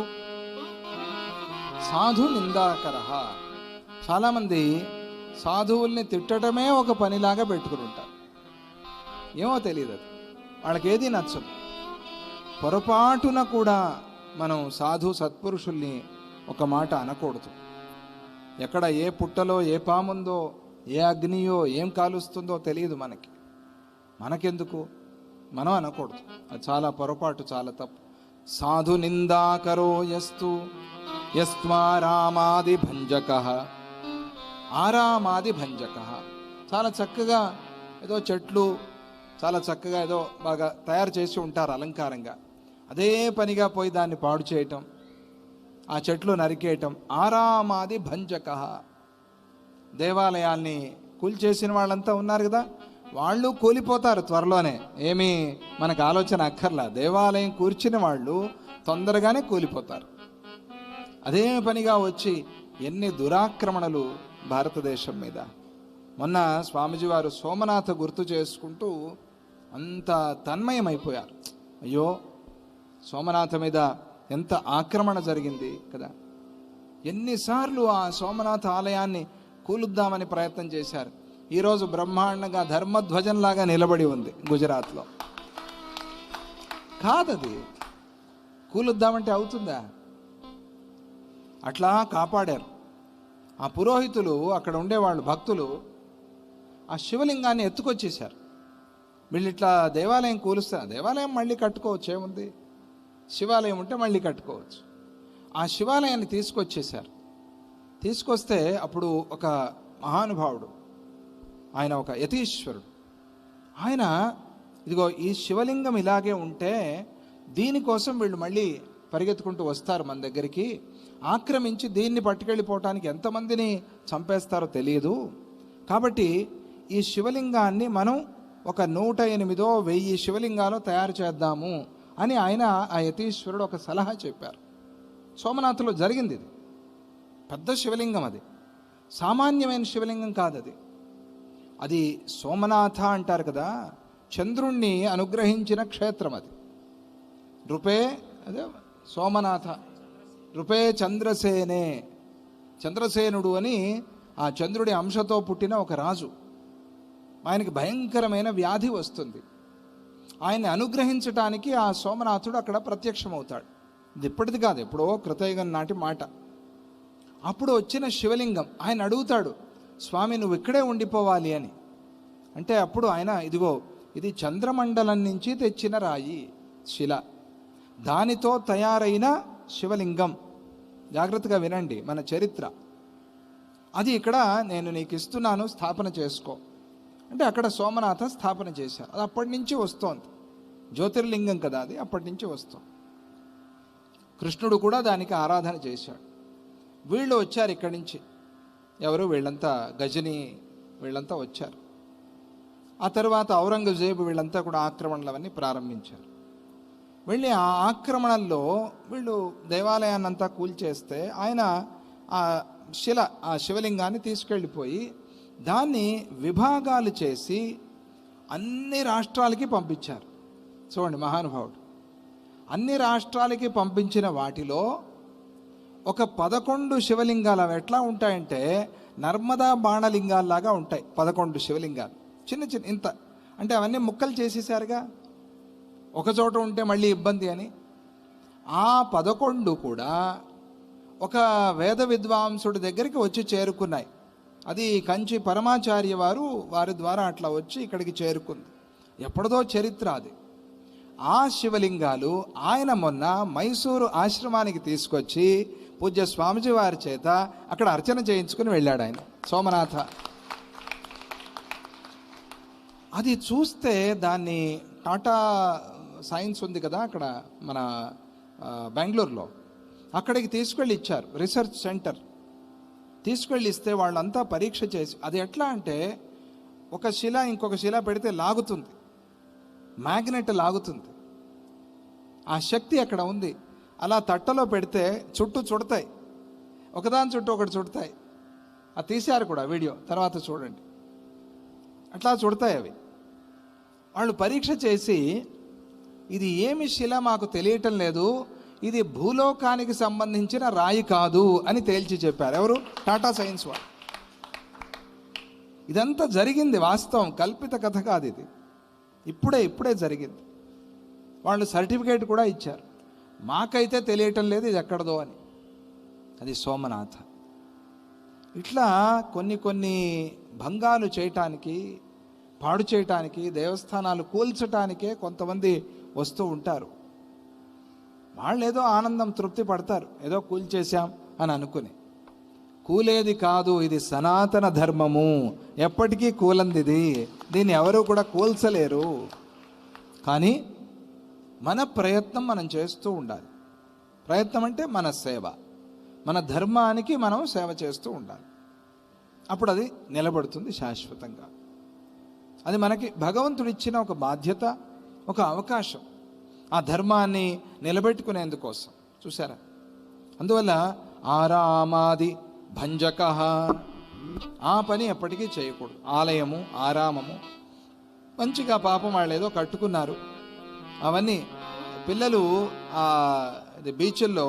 సాధు నిందాకర. చాలామంది సాధువుల్ని తిట్టడమే ఒక పనిలాగా పెట్టుకుని ఉంటారు. ఏమో తెలియదు, అది వాళ్ళకి ఏది నచ్చదు. పొరపాటున కూడా మనం సాధు సత్పురుషుల్ని ఒక మాట అనకూడదు. ఎక్కడ ఏ పుట్టలో ఏ పాముందో, ఏ అగ్నియో ఏం కాలుస్తుందో తెలియదు మనకెందుకు, మనం అనకూడదు. అది చాలా పొరపాటు, చాలా తప్పు. సాధు నిందాకరో యస్తు యస్మారామాది భంజక. ఆరామాది భంజక. చాలా చక్కగా ఏదో చెట్లు చాలా చక్కగా ఏదో బాగా తయారు చేసి ఉంటారు అలంకారంగా, అదే పనిగా పోయి దాన్ని పాడు చేయటం, ఆ చెట్లు నరికేయటం. ఆరామాది భంజక. దేవాలయాల్ని కూల్చేసిన వాళ్ళంతా ఉన్నారు కదా, వాళ్ళు కూలిపోతారు త్వరలోనే, ఏమీ మనకు ఆలోచన అక్కర్లా. దేవాలయం కూర్చిన వాళ్ళు తొందరగానే కూలిపోతారు. అదే పనిగా వచ్చి ఎన్ని దురాక్రమణలు భారతదేశం మీద. మొన్న స్వామీజీ వారు సోమనాథ గుర్తు చేసుకుంటూ అంత తన్మయమైపోయారు. అయ్యో, సోమనాథ మీద ఎంత ఆక్రమణ జరిగింది కదా, ఎన్నిసార్లు ఆ సోమనాథ ఆలయాన్ని కూలుద్దామని ప్రయత్నం చేశారు. ఈరోజు బ్రహ్మాండంగా ధర్మధ్వజంలాగా నిలబడి ఉంది గుజరాత్లో. కాదది కూలుద్దామంటే అవుతుందా? అట్లా కాపాడారు ఆ పురోహితులు. అక్కడ ఉండేవాళ్ళు భక్తులు ఆ శివలింగాన్ని ఎత్తుకొచ్చేశారు. వీళ్ళు ఇట్లా దేవాలయం కూలుస్తారు, దేవాలయం మళ్ళీ కట్టుకోవచ్చు, ఏముంది, శివాలయం ఉంటే మళ్ళీ కట్టుకోవచ్చు. ఆ శివాలయాన్ని తీసుకొచ్చేశారు. తీసుకొస్తే అప్పుడు ఒక మహానుభావుడు, ఆయన ఒక యతీశ్వరుడు, ఆయన ఇదిగో ఈ శివలింగం ఇలాగే ఉంటే దీనికోసం వీళ్ళు మళ్ళీ పరిగెత్తుకుంటూ వస్తారు మన దగ్గరికి, ఆక్రమించి దీన్ని పట్టుకెళ్ళిపోవటానికి ఎంతమందిని చంపేస్తారో తెలియదు, కాబట్టి ఈ శివలింగాన్ని మనం ఒక 108 1000 శివలింగాలు తయారు చేద్దాము అని ఆయన, ఆ యతీశ్వరుడు ఒక సలహా చెప్పారు. సోమనాథ్లో జరిగింది ఇది. పెద్ద శివలింగం, అది సామాన్యమైన శివలింగం కాదు. అది సోమనాథ అంటారు కదా, చంద్రుణ్ణి అనుగ్రహించిన క్షేత్రం అది. నృపే అదే సోమనాథ, నృపే చంద్రసేనే, చంద్రసేనుడు అని ఆ చంద్రుడి అంశతో పుట్టిన ఒక రాజు. ఆయనకి భయంకరమైన వ్యాధి వస్తుంది. ఆయన్ని అనుగ్రహించటానికి ఆ సోమనాథుడు అక్కడ ప్రత్యక్షమవుతాడు. ఇది ఇప్పటిది కాదు, ఎప్పుడో కృతయుగం నాటి మాట. అప్పుడు వచ్చిన శివలింగం ఆయన అడుగుతాడు, స్వామి నువ్వు ఇక్కడే ఉండిపోవాలి అని. అంటే అప్పుడు ఆయన, ఇదిగో ఇది చంద్రమండలం నుంచి తెచ్చిన రాయి, శిల, దానితో తయారైన శివలింగం. జాగ్రత్తగా వినండి మన చరిత్ర. అది ఇక్కడ నేను నీకు ఇస్తున్నాను, స్థాపన చేసుకో అంటే అక్కడ సోమనాథ స్థాపన చేశారు. అది అప్పటి నుంచి వస్తోంది, జ్యోతిర్లింగం కదా అది, అప్పటి నుంచి వస్తోంది. కృష్ణుడు కూడా దానికి ఆరాధన చేశాడు. వీళ్ళు వచ్చారు ఇక్కడి నుంచి, ఎవరు వీళ్ళంతా, గజని వీళ్ళంతా వచ్చారు. ఆ తర్వాత ఔరంగజేబు వీళ్ళంతా కూడా ఆక్రమణలు అవన్నీ ప్రారంభించారు. వెళ్ళి ఆ ఆక్రమణల్లో వీళ్ళు దేవాలయాన్నంతా కూల్చేస్తే ఆయన ఆ శివలింగాన్ని తీసుకెళ్ళిపోయి దాన్ని విభాగాలు చేసి అన్ని రాష్ట్రాలకి పంపించారు. చూడండి మహానుభావుడు. అన్ని రాష్ట్రాలకి పంపించిన వాటిలో ఒక 11 శివలింగాలు. అవి ఎట్లా ఉంటాయంటే నర్మదా బాణలింగాల్లాగా ఉంటాయి. 11 శివలింగాలు చిన్న చిన్న ఇంత, అంటే అవన్నీ ముక్కలు చేసేసారుగా, ఒక చోట ఉంటే మళ్ళీ ఇబ్బంది అని. ఆ 11 కూడా ఒక వేద విద్వాంసుడి దగ్గరికి వచ్చి చేరుకున్నాయి. అది కంచి పరమాచార్య వారి ద్వారా అట్లా వచ్చి ఇక్కడికి చేరుకుంది. ఎప్పటిదో చరిత్ర అది. ఆ శివలింగాలు ఆయన మొన్న మైసూరు ఆశ్రమానికి తీసుకొచ్చి పూజ్య స్వామిజీ వారి చేత అక్కడ అర్చన చేయించుకుని వెళ్ళాడు ఆయన, సోమనాథ. అది చూస్తే దాన్ని టాటా సైన్స్ ఉంది కదా అక్కడ మన బెంగళూరులో, అక్కడికి తీసుకెళ్ళి ఇచ్చారు, రీసెర్చ్ సెంటర్ తీసుకెళ్ళి ఇస్తే వాళ్ళంతా పరీక్ష చేసి, అది ఎట్లా అంటే ఒక శిల ఇంకొక శిల పెడితే లాగుతుంది, మ్యాగ్నెట్ లాగుతుంది, ఆ శక్తి అక్కడ ఉంది. అలా తట్టలో పెడితే చుట్టూ చుడతాయి, ఒకదాని చుట్టూ ఒకటి చుడతాయి. అది తీశారు కూడా వీడియో, తర్వాత చూడండి. అట్లా చుడతాయి అవి. వాళ్ళు పరీక్ష చేసి ఇది ఏమి శిల మాకు తెలియటం లేదు, ఇది భూలోకానికి సంబంధించిన రాయి కాదు అని తేల్చి చెప్పారు. ఎవరు? టాటా సైన్స్ వాళ్ళు. ఇదంతా జరిగింది, వాస్తవం, కల్పిత కథ కాదు ఇది. ఇప్పుడే జరిగింది. వాళ్ళు సర్టిఫికేట్ కూడా ఇచ్చారు. మాకైతే తెలియటం లేదు ఇది ఎక్కడదో అని. అది సోమనాథ. ఇట్లా కొన్ని భంగాలు చేయటానికి, పాడు చేయటానికి, దేవస్థానాలు కూల్చటానికే కొంతమంది వస్తూ ఉంటారు. వాళ్ళు ఏదో ఆనందం, తృప్తి పడతారు, ఏదో కూల్చేశాం అని అనుకుని. కూలేది కాదు, ఇది సనాతన ధర్మము, ఎప్పటికీ కూలందిది, దీన్ని ఎవరు కూడా కూల్చలేరు. కానీ మన ప్రయత్నం మనం చేస్తూ ఉండాలి. ప్రయత్నం అంటే మన సేవ, మన ధర్మానికి మనం సేవ చేస్తూ ఉండాలి. అప్పుడు అది నిలబడుతుంది శాశ్వతంగా. అది మనకి భగవంతుడు ఇచ్చిన ఒక బాధ్యత, ఒక అవకాశం, ఆ ధర్మాన్ని నిలబెట్టుకునేందుకోసం. చూసారా? అందువల్ల ఆరామాది భంజక, ఆ పని ఎప్పటికీ చేయకూడదు. ఆలయము, ఆరామము మంచిగా పాపం వాళ్ళు ఏదో కట్టుకున్నారు, అవన్నీ పిల్లలు బీచ్ల్లో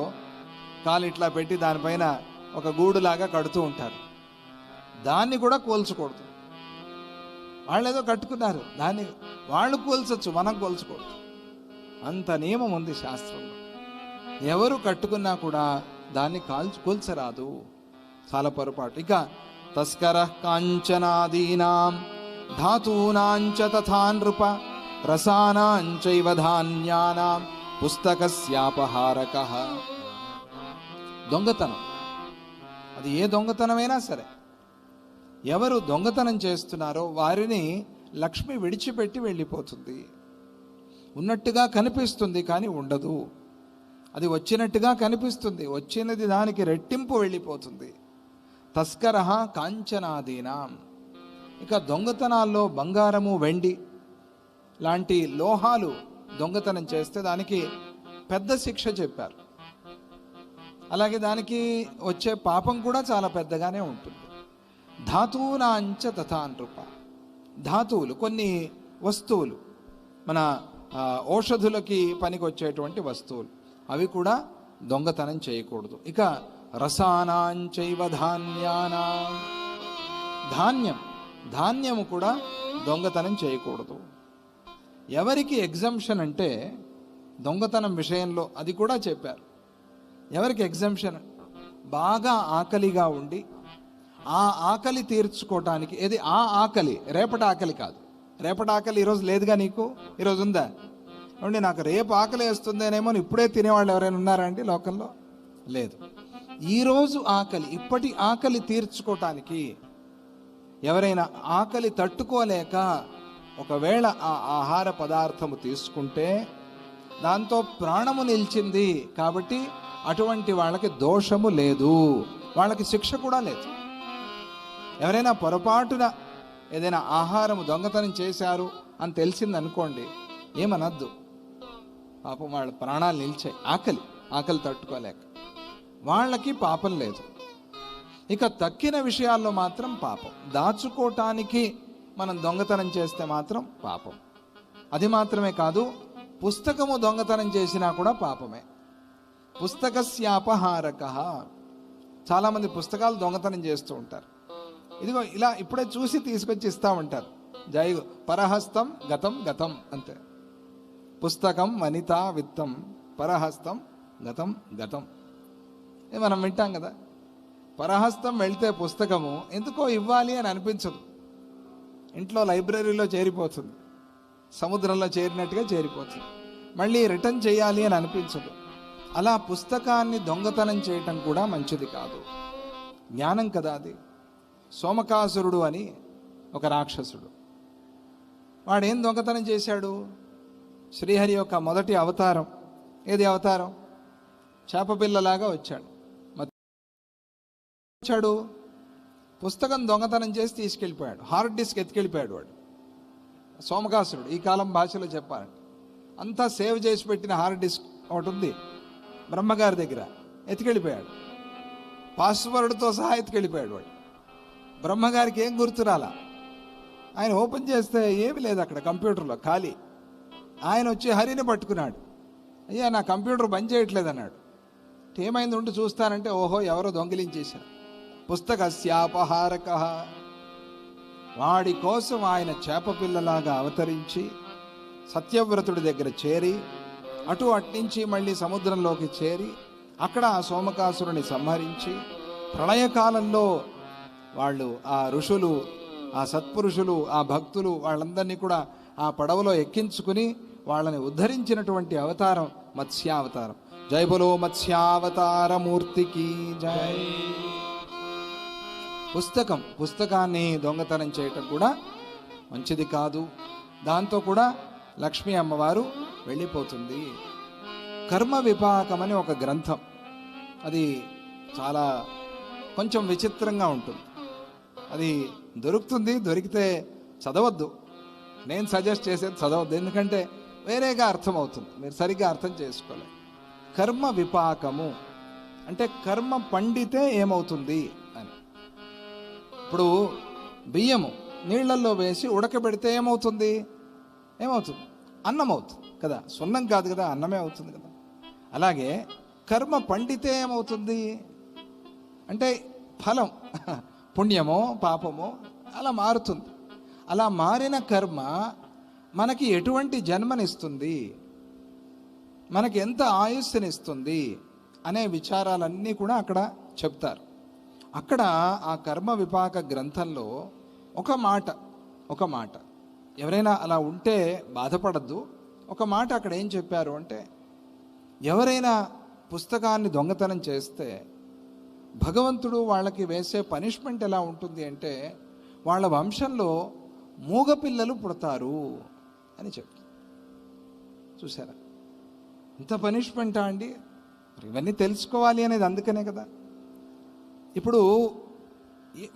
కాలు ఇట్లా పెట్టి దానిపైన ఒక గూడులాగా కడుతూ ఉంటారు. దాన్ని కూడా కూల్చకూడదు. వాళ్ళు ఏదో కట్టుకున్నారు, దాన్ని వాళ్ళు కూల్చొచ్చు, మనం కూల్చకూడదు. అంత నియమం ఉంది శాస్త్రంలో. ఎవరు కట్టుకున్నా కూడా దాన్ని కూల్చరాదు, చాలా పొరపాటు. ఇక తస్కర కాంచనాదీనాం ధాతూనాంచ తథా నృప రసానాంచైవ ధాన్యానాం పుస్తకస్యాపహారకః. దొంగతనం, అది ఏ దొంగతనమైనా సరే, ఎవరు దొంగతనం చేస్తున్నారో వారిని లక్ష్మి విడిచిపెట్టి వెళ్ళిపోతుంది. ఉన్నట్టుగా కనిపిస్తుంది కానీ ఉండదు. అది వచ్చినట్టుగా కనిపిస్తుంది, వచ్చినది దానికి రెట్టింపు వెళ్ళిపోతుంది. తస్కర కాంచనాదీనాం. ఇక దొంగతనాల్లో బంగారము, వెండి లాంటి లోహాలు దొంగతనం చేస్తే దానికి పెద్ద శిక్ష చెప్పారు. అలాగే దానికి వచ్చే పాపం కూడా చాలా పెద్దగానే ఉంటుంది. ధాతూనాంచ తథా నృప. ధాతువులు, కొన్ని వస్తువులు, మన ఔషధులకి పనికి వచ్చేటువంటి వస్తువులు, అవి కూడా దొంగతనం చేయకూడదు. ఇక రసానాంచైవ ధాన్యానాం. ధాన్యము కూడా దొంగతనం చేయకూడదు. ఎవరికి ఎగ్జంప్షన్ అంటే దొంగతనం విషయంలో అది కూడా చెప్పారు. ఎవరికి ఎగ్జంప్షన్? బాగా ఆకలిగా ఉండి ఆ ఆకలి తీర్చుకోవటానికి. ఏది ఆ ఆకలి? రేపటి ఆకలి కాదు. రేపటి ఆకలి ఈరోజు లేదుగా నీకు, ఈరోజు ఉందా? అంటే నాకు రేపు ఆకలి వేస్తుందేనేమో అని ఇప్పుడే తినేవాళ్ళు ఎవరైనా ఉన్నారా అండి లోకంలో? లేదు. ఈరోజు ఆకలి, ఇప్పటి ఆకలి తీర్చుకోవటానికి ఎవరైనా ఆకలి తట్టుకోలేక ఒకవేళ ఆ ఆహార పదార్థము తీసుకుంటే దాంతో ప్రాణము నిలిచింది కాబట్టి అటువంటి వాళ్ళకి దోషము లేదు, వాళ్ళకి శిక్ష కూడా లేదు. ఎవరైనా పొరపాటున ఏదైనా ఆహారం దొంగతనం చేశారు అని తెలిసిందనుకోండి, ఏమనద్దు, పాపం వాళ్ళ ప్రాణాలు నిలిచాయి, ఆకలి తట్టుకోలేక, వాళ్ళకి పాపం లేదు. ఇక తక్కిన విషయాల్లో మాత్రం పాపం. దాచుకోవటానికి మనం దొంగతనం చేస్తే మాత్రం పాపం. అది మాత్రమే కాదు, పుస్తకము దొంగతనం చేసినా కూడా పాపమే. పుస్తకస్యాపహారక. చాలామంది పుస్తకాలు దొంగతనం చేస్తూ ఉంటారు. ఇదిగో ఇలా ఇప్పుడే చూసి తీసుకొచ్చి ఇస్తా ఉంటారు. పరహస్తం గతం గతం అంతే. పుస్తకం వనితా విత్తం, పరహస్తం గతం గతం. ఇది మనం వింటాం కదా. పరహస్తం వెళ్తే పుస్తకము ఎందుకో ఇవ్వాలి అని అనిపించదు, ఇంట్లో లైబ్రరీలో చేరిపోతుంది, సముద్రంలో చేరినట్టుగా చేరిపోతుంది, మళ్ళీ రిటర్న్ చేయాలి అని అనిపించదు. అలా పుస్తకాన్ని దొంగతనం చేయటం కూడా మంచిది కాదు, జ్ఞానం కదా అది. సోమకాసురుడు అని ఒక రాక్షసుడు, వాడేం దొంగతనం చేశాడు? శ్రీహరి యొక్క మొదటి అవతారం. ఏది అవతారం? చేపపిల్లలాగా వచ్చాడు. పుస్తకం దొంగతనం చేసి తీసుకెళ్ళిపోయాడు, హార్డ్ డిస్క్ ఎత్తుకెళ్ళిపోయాడు వాడు. సోమకాసురుడు, ఈ కాలం భాషలో చెప్పాలంటే అంతా సేవ్ చేసి పెట్టిన హార్డ్ డిస్క్ ఒకటి ఉంది బ్రహ్మగారి దగ్గర, ఎత్తుకెళ్ళిపోయాడు. పాస్వర్డ్తో సహా ఎత్తుకెళ్ళిపోయాడు వాడు. బ్రహ్మగారికి ఏం గుర్తురాలా. ఆయన ఓపెన్ చేస్తే ఏమి లేదు అక్కడ, కంప్యూటర్లో ఖాళీ. ఆయన వచ్చి హరిని పట్టుకున్నాడు. అయ్యా నా కంప్యూటర్ బంద్ చేయట్లేదు అన్నాడు. ఏమైంది ఉండి చూస్తానంటే ఓహో ఎవరో దొంగిలించేశారు. పుస్తకస్యాపహారక. వాడి కోసం ఆయన చేపపిల్లలాగా అవతరించి సత్యవ్రతుడి దగ్గర చేరి అట్నుంచి మళ్ళీ సముద్రంలోకి చేరి అక్కడ ఆ సోమకాసురుని సంహరించి ప్రళయకాలంలో వాళ్ళు ఆ ఋషులు, ఆ సత్పురుషులు, ఆ భక్తులు వాళ్ళందరినీ కూడా ఆ పడవలో ఎక్కించుకుని వాళ్ళని ఉద్ధరించినటువంటి అవతారం మత్స్యావతారం. జై బలో మత్స్యావతార మూర్తికి జై. పుస్తకాన్ని దొంగతనం చేయటం కూడా మంచిది కాదు. దాంతో కూడా లక్ష్మీ అమ్మవారు వెళ్ళిపోతుంది. కర్మ విపాకం అని ఒక గ్రంథం, అది చాలా కొంచెం విచిత్రంగా ఉంటుంది. అది దొరుకుతుంది, దొరికితే చదవద్దు. నేను సజెస్ట్ చేసేది చదవద్దు, ఎందుకంటే వేరేగా అర్థం అవుతుంది, మీరు సరిగ్గా అర్థం చేసుకోలేదు. కర్మ విపాకము అంటే కర్మ పండితే ఏమవుతుంది అని. ఇప్పుడు బియ్యము నీళ్లలో వేసి ఉడకబెడితే ఏమవుతుంది? అన్నం అవుతుంది కదా, సున్నం కాదు కదా, అన్నమే అవుతుంది కదా. అలాగే కర్మ పండితే ఏమవుతుంది అంటే ఫలం, పుణ్యమో పాపమో అలా మారుతుంది. అలా మారిన కర్మ మనకి ఎటువంటి జన్మనిస్తుంది, మనకి ఎంత ఆయుస్సునిస్తుంది అనే విచారాలన్నీ కూడా అక్కడ చెప్తారు. అక్కడ ఆ కర్మ విపాక గ్రంథంలో ఒక మాట ఎవరైనా అలా ఉంటే బాధపడద్దు. ఒక మాట అక్కడ ఏం చెప్పారు అంటే, ఎవరైనా పుస్తకాన్ని దొంగతనం చేస్తే భగవంతుడు వాళ్ళకి వేసే పనిష్మెంట్ ఎలా ఉంటుంది అంటే, వాళ్ళ వంశంలో మూగపిల్లలు పుడతారు అని చెప్తారు. చూసారా ఇంత పనిష్మెంటా అండి? ఇవన్నీ తెలుసుకోవాలి అనేది అందుకనే కదా. ఇప్పుడు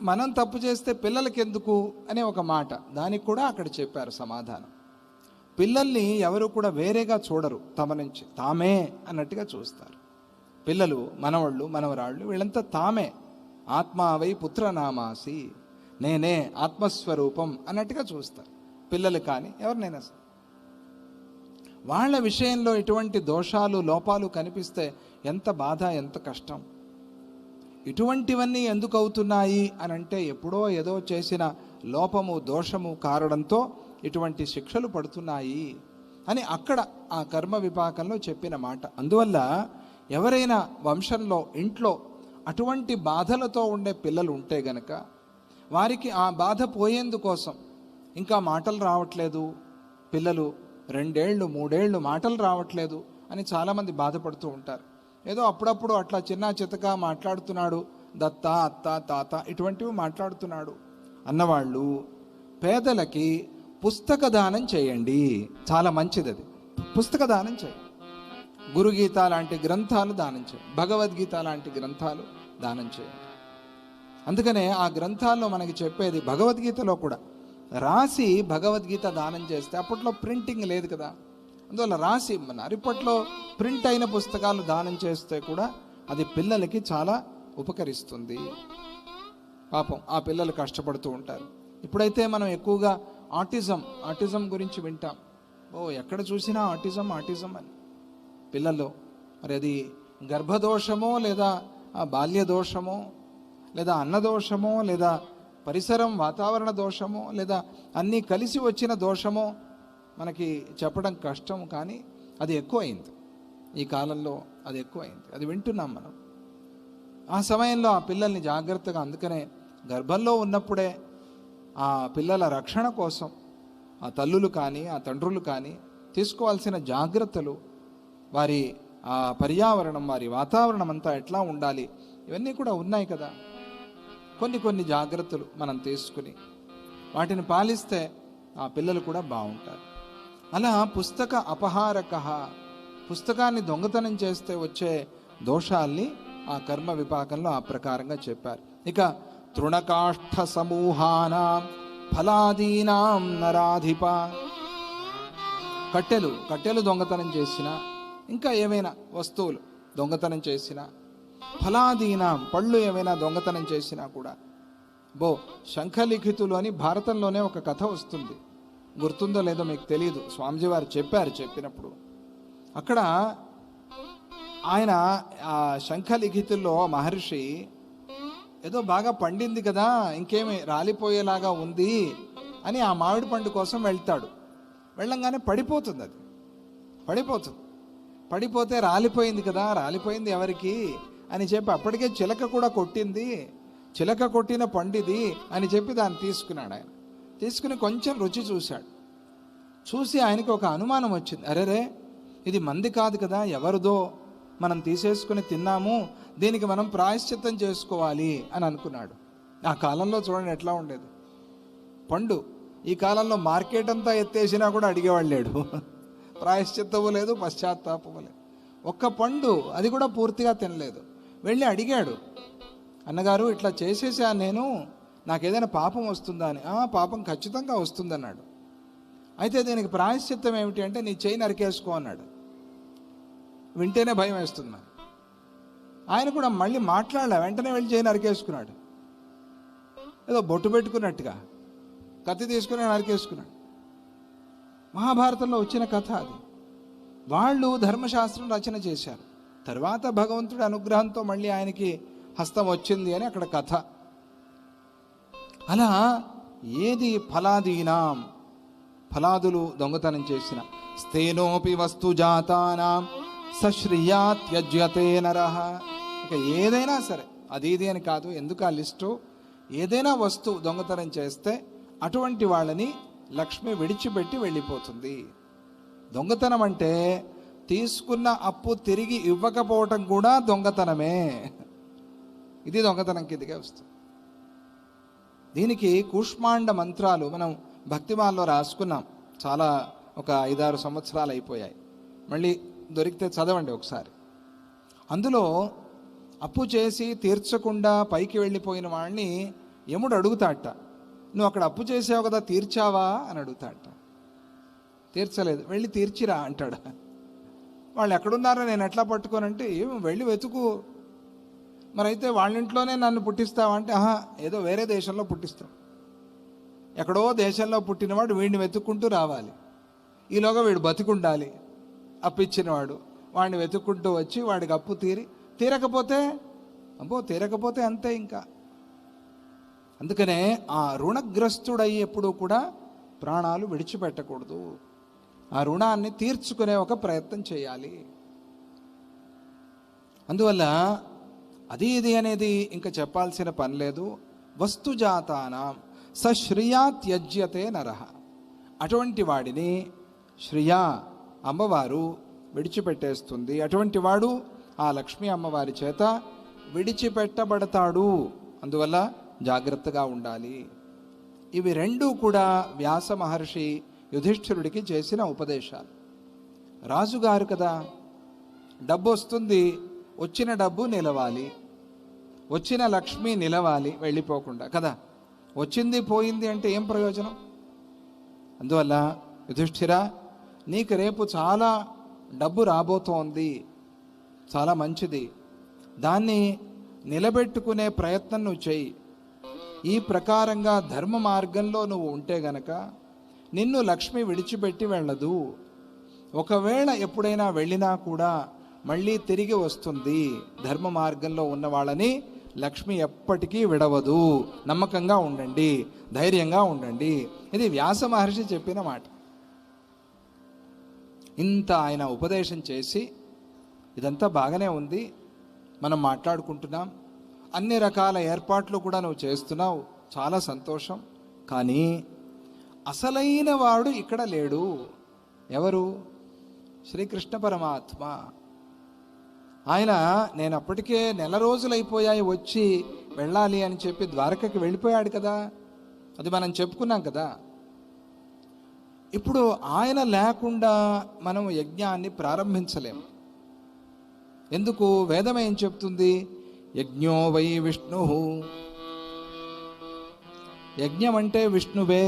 మనం తప్పు చేస్తే పిల్లలకి ఎందుకు అనే ఒక మాట, దానికి కూడా అక్కడ చెప్పారు సమాధానం. పిల్లల్ని ఎవరు కూడా వేరేగా చూడరు, తమ నుంచి తామే అన్నట్టుగా చూస్తారు. పిల్లలు, మనవళ్ళు, మనవరాళ్ళు వీళ్ళంతా తామే. ఆత్మావై పుత్రనామాసి, నేనే ఆత్మస్వరూపం అన్నట్టుగా చూస్తారు పిల్లలు. కానీ ఎవరినైనా సరే వాళ్ళ విషయంలో ఇటువంటి దోషాలు, లోపాలు కనిపిస్తే ఎంత బాధ, ఎంత కష్టం. ఇటువంటివన్నీ ఎందుకు అవుతున్నాయి అని అంటే, ఎప్పుడో ఏదో చేసిన లోపము, దోషము కారణంతో ఇటువంటి శిక్షలు పడుతున్నాయి అని అక్కడ ఆ కర్మ విపాకంలో చెప్పిన మాట. అందువల్ల ఎవరైనా వంశంలో, ఇంట్లో అటువంటి బాధలతో ఉండే పిల్లలు ఉంటే గనక వారికి ఆ బాధ పోయేందుకోసం, ఇంకా మాటలు రావట్లేదు పిల్లలు, 2 ఏళ్ళు 3 ఏళ్ళు మాటలు రావట్లేదు అని చాలామంది బాధపడుతూ ఉంటారు. ఏదో అప్పుడప్పుడు అట్లా చిన్న చితక మాట్లాడుతున్నాడు, దత్త అత్త తాత ఇటువంటివి మాట్లాడుతున్నాడు అన్నవాళ్ళు పేదలకి పుస్తక దానం చేయండి. చాలా మంచిది అది. పుస్తక దానం చేయండి. గురుగీత లాంటి గ్రంథాలు దానం చేయండి. భగవద్గీత లాంటి గ్రంథాలు దానం చేయండి. అందుకనే ఆ గ్రంథాల్లో మనకి చెప్పేది, భగవద్గీతలో కూడా రాసి భగవద్గీత దానం చేస్తే, అప్పట్లో ప్రింటింగ్ లేదు కదా, అందువల్ల రాసి ఇప్పట్లో ప్రింట్ అయిన పుస్తకాలు దానం చేస్తే కూడా అది పిల్లలకి చాలా ఉపకరిస్తుంది. పాపం ఆ పిల్లలు కష్టపడుతూ ఉంటారు. ఇప్పుడైతే మనం ఎక్కువగా ఆటిజం గురించి వింటాం. ఎక్కడ చూసినా ఆటిజం అని పిల్లల్లో. మరి అది గర్భదోషమో లేదా బాల్య దోషమో లేదా అన్నదోషమో లేదా పరిసరం వాతావరణ దోషమో లేదా అన్నీ కలిసి వచ్చిన దోషమో మనకి చెప్పడం కష్టం. కానీ అది ఎక్కువైంది ఈ కాలంలో, అది ఎక్కువైంది. అది వింటున్నాం మనం. ఆ సమయంలో ఆ పిల్లల్ని జాగ్రత్తగా, అందుకనే గర్భంలో ఉన్నప్పుడే ఆ పిల్లల రక్షణ కోసం ఆ తల్లులు కానీ ఆ తండ్రులు కానీ తీసుకోవాల్సిన జాగ్రత్తలు, వారి ఆ పర్యావరణం, వారి వాతావరణం అంతా ఎట్లా ఉండాలి, ఇవన్నీ కూడా ఉన్నాయి కదా. కొన్ని జాగ్రత్తలు మనం తీసుకుని వాటిని పాలిస్తే ఆ పిల్లలు కూడా బాగుంటారు. అలా పుస్తక అపహారక, పుస్తకాన్ని దొంగతనం చేస్తే వచ్చే దోషాల్ని ఆ కర్మ విపాకంలో ఆ ప్రకారంగా చెప్పారు. ఇక తృణకాష్ఠ సమూహానాం ఫలాదీనాం నరాధిప, కట్టెలు దొంగతనం చేసిన, ఇంకా ఏమైనా వస్తువులు దొంగతనం చేసిన, ఫలాదీనాం పళ్ళు ఏమైనా దొంగతనం చేసినా కూడా. శంఖలిఖితులు అని భారతంలోనే ఒక కథ వస్తుంది, గుర్తుందో లేదో మీకు తెలియదు. స్వామిజీ వారు చెప్పినప్పుడు అక్కడ ఆయన ఆ శంఖలిఖితుల్లో మహర్షి ఏదో బాగా పండింది కదా, ఇంకేమి రాలిపోయేలాగా ఉంది అని ఆ మామిడి పండు కోసం వెళ్తాడు. వెళ్ళంగానే పడిపోతుంది. అది పడిపోతే రాలిపోయింది కదా, రాలిపోయింది ఎవరికి అని చెప్పి అప్పటికే చిలక కూడా కొట్టింది, చిలక కొట్టిన పండిది అని చెప్పి దాన్ని తీసుకున్నాడు. ఆయన తీసుకుని కొంచెం రుచి చూసి ఆయనకి ఒక అనుమానం వచ్చింది. అరేరే, ఇది మంది కాదు కదా, ఎవరిదో, మనం తీసేసుకుని తిన్నాము, దీనికి మనం ప్రాయశ్చిత్తం చేసుకోవాలి అని అనుకున్నాడు. ఆ కాలంలో చూడండి ఎట్లా ఉండేది పండు. ఈ కాలంలో మార్కెట్ అంతా ఎత్తేసినా కూడా అడిగేవాళ్ళు లేడు, ప్రాయశ్చిత్తము లేదు, పశ్చాత్తాపము లేదు. ఒక్క పండు, అది కూడా పూర్తిగా తినలేదు. వెళ్ళి అడిగాడు, అన్నగారు ఇట్లా చేసేసాను నేను, నాకేదైనా పాపం వస్తుందా అని. పాపం ఖచ్చితంగా వస్తుందన్నాడు. అయితే దీనికి ప్రాయశ్చిత్తం ఏమిటి అంటే, నీ చేయి నరికేసుకో అన్నాడు. వింటేనే భయం వేస్తుంది మరి. ఆయన కూడా మళ్ళీ మాట్లాడలే, వెంటనే వెళ్ళి చేయి నరికేసుకున్నాడు. ఏదో బొట్టు పెట్టుకున్నట్టుగా కత్తి తీసుకుని నరికేసుకున్నాడు. మహాభారతంలో వచ్చిన కథ అది. వాళ్ళు ధర్మశాస్త్రం రచన చేశారు. తర్వాత భగవంతుడి అనుగ్రహంతో మళ్ళీ ఆయనకి హస్తం వచ్చింది అని అక్కడ కథ. అలా ఏది ఫలాదీనాం, ఫలాదులు దొంగతనం చేసిన, స్థేనోపి వస్తు జాతానాం సశ్రియా త్యజ్యతే నరః. ఇక ఏదైనా సరే, అది ఇది అని కాదు, ఎందుకు ఆ లిస్టు, ఏదైనా వస్తువు దొంగతనం చేస్తే అటువంటి వాళ్ళని లక్ష్మి విడిచిపెట్టి వెళ్ళిపోతుంది. దొంగతనం అంటే తీసుకున్న అప్పు తిరిగి ఇవ్వకపోవటం కూడా దొంగతనమే. ఇది దొంగతనం కిందకే వస్తుంది. దీనికి కూష్మాండ మంత్రాలు మనం భక్తిమాల్లో రాసుకున్నాం. చాలా ఒక 5-6 సంవత్సరాలు అయిపోయాయి. మళ్ళీ దొరికితే చదవండి ఒకసారి. అందులో అప్పు చేసి తీర్చకుండా పైకి వెళ్ళిపోయిన వాడిని యముడు అడుగుతాట, నువ్వు అక్కడ అప్పు చేసావు కదా, తీర్చావా అని అడుగుతాట. తీర్చలేదు, వెళ్ళి తీర్చిరా అంటాడు. వాళ్ళు ఎక్కడున్నారో నేను ఎట్లా పట్టుకోనంటే, ఏమి వెళ్ళి వెతుకు. మరైతే వాళ్ళ ఇంట్లోనే నన్ను పుట్టిస్తావా అంటే, ఏదో వేరే దేశంలో పుట్టిస్తాం. ఎక్కడో దేశంలో పుట్టినవాడు వీడిని వెతుక్కుంటూ రావాలి. ఈలోగా వీడు బతికుండాలి. అప్పిచ్చినవాడు వాడిని వెతుక్కుంటూ వచ్చి వాడికి అప్పు తీరకపోతే అంతే ఇంకా. అందుకనే ఆ రుణగ్రస్తుడై ఎప్పుడూ కూడా ప్రాణాలు విడిచిపెట్టకూడదు. ఆ రుణాన్ని తీర్చుకునే ఒక ప్రయత్నం చేయాలి. అందువల్ల అది ఇది అనేది ఇంకా చెప్పాల్సిన పని లేదు. వస్తుజాతానాం సశ్రియా త్యజ్యతే నరః. అటువంటి వాడిని శ్రియా అమ్మవారు విడిచిపెట్టేస్తుంది. అటువంటి వాడు ఆ లక్ష్మీ అమ్మవారి చేత విడిచిపెట్టబడతాడు. అందువల్ల జాగ్రత్తగా ఉండాలి. ఇవి రెండూ కూడా వ్యాస మహర్షి యుధిష్ఠిరుడికి చేసిన ఉపదేశాలు. రాజుగారు కదా, డబ్బు వస్తుంది, వచ్చిన డబ్బు నిలవాలి, వచ్చిన లక్ష్మి నిలవాలి, వెళ్ళిపోకుండా కదా. వచ్చింది పోయింది అంటే ఏం ప్రయోజనం? అందువల్ల యుధిష్ఠిరా, నీకు రేపు చాలా డబ్బు రాబోతోంది, చాలా మంచిది, దాన్ని నిలబెట్టుకునే ప్రయత్నం నువ్వు చెయ్యి. ఈ ప్రకారంగా ధర్మ మార్గంలో నువ్వు ఉంటే గనక నిన్ను లక్ష్మి విడిచిపెట్టి వెళ్ళదు. ఒకవేళ ఎప్పుడైనా వెళ్ళినా కూడా మళ్ళీ తిరిగి వస్తుంది. ధర్మ మార్గంలో ఉన్న వాళ్ళని లక్ష్మి ఎప్పటికీ విడవదు. నమ్మకంగా ఉండండి, ధైర్యంగా ఉండండి. ఇది వ్యాస మహర్షి చెప్పిన మాట. ఇంత ఆయన ఉపదేశం చేసి ఇదంతా బాగానే ఉంది, మనం మాట్లాడుకుంటున్నాం, అన్ని రకాల ఏర్పాట్లు కూడా నువ్వు చేస్తున్నావు, చాలా సంతోషం. కానీ అసలైన వాడు ఇక్కడ లేడు. ఎవరు? శ్రీకృష్ణ పరమాత్మ. ఆయన నేను అప్పటికే నెల రోజులైపోయాయి వచ్చి వెళ్ళాలి అని చెప్పి ద్వారకకి వెళ్ళిపోయాడు కదా, అది మనం చెప్పుకున్నాం కదా. ఇప్పుడు ఆయన లేకుండా మనం యజ్ఞాన్ని ప్రారంభించలేము. ఎందుకు? వేదం ఏం చెప్తుంది? యజ్ఞో వై విష్ణు. యజ్ఞం అంటే విష్ణువే,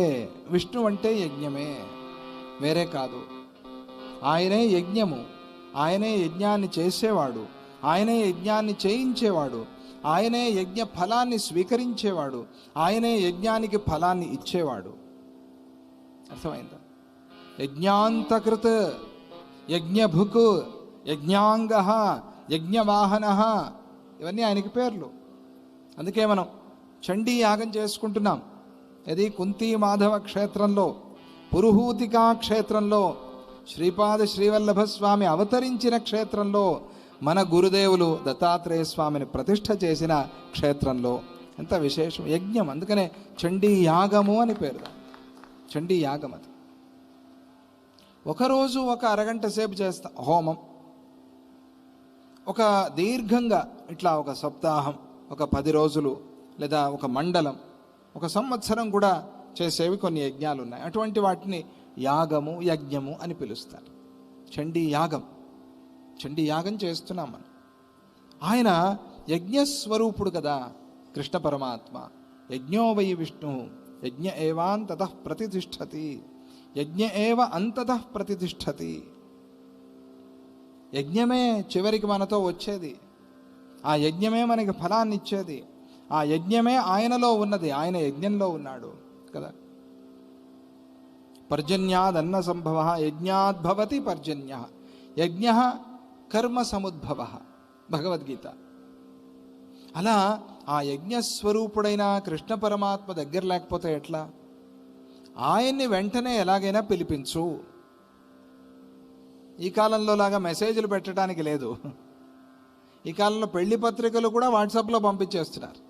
విష్ణు అంటే యజ్ఞమే, వేరే కాదు. ఆయనే యజ్ఞము, ఆయనే యజ్ఞాన్ని చేసేవాడు, ఆయనే యజ్ఞాన్ని చేయించేవాడు, ఆయనే యజ్ఞ ఫలాన్ని స్వీకరించేవాడు, ఆయనే యజ్ఞానికి ఫలాన్ని ఇచ్చేవాడు. అర్థమైందా? యజ్ఞాంతకృత, యజ్ఞభుక్, యజ్ఞాంగ, యజ్ఞవాహన, ఇవన్నీ ఆయనకి పేర్లు. అందుకే మనం చండీ యాగం చేసుకుంటున్నాం. ఇది కుంతీ మాధవ క్షేత్రంలో, పురుహూతికా క్షేత్రంలో, శ్రీపాద శ్రీవల్లభ స్వామి అవతరించిన క్షేత్రంలో, మన గురుదేవులు దత్తాత్రేయ స్వామిని ప్రతిష్ఠ చేసిన క్షేత్రంలో. ఎంత విశేషం యజ్ఞం. అందుకనే చండీ యాగము అని పేరు. చండీ యాగం అది. ఒకరోజు ఒక అరగంట సేపు చేస్తాం హోమం. ఒక దీర్ఘంగా ఇట్లా ఒక సప్తాహం, ఒక 10 రోజులు, లేదా ఒక మండలం, ఒక సంవత్సరం కూడా చేసేవి కొన్ని యజ్ఞాలు ఉన్నాయి. అటువంటి వాటిని యాగము, యజ్ఞము అని పిలుస్తారు. చండీ యాగం, చండీ యాగం చేస్తున్నాం మనం. ఆయన యజ్ఞస్వరూపుడు కదా కృష్ణ పరమాత్మ. యజ్ఞో వై విష్ణు యజ్ఞ ఏవాంతతః ప్రతిష్ఠతి, యజ్ఞ ఏవ అంతతః ప్రతిష్ఠతి. యజ్ఞమే చివరికి మనతో వచ్చేది, ఆ యజ్ఞమే మనకి ఫలాన్ని ఇచ్చేది, ఆ యజ్ఞమే ఆయనలో ఉన్నది, ఆయన యజ్ఞంలో ఉన్నాడు కదా. పర్జన్యాదన్న సంభవ యజ్ఞాద్భవతి పర్జన్య, యజ్ఞ కర్మ సముద్భవ, భగవద్గీత. అలా ఆ యజ్ఞస్వరూపుడైన కృష్ణ పరమాత్మ దగ్గర లేకపోతే ఎట్లా? ఆయన్ని వెంటనే ఎలాగైనా పిలిపించు. ఈ కాలంలో లాగా మెసేజ్లు పెట్టడానికి లేదు. ఈ కాలంలో పెళ్లి పత్రికలు కూడా వాట్సాప్లో పంపించేస్తున్నారు,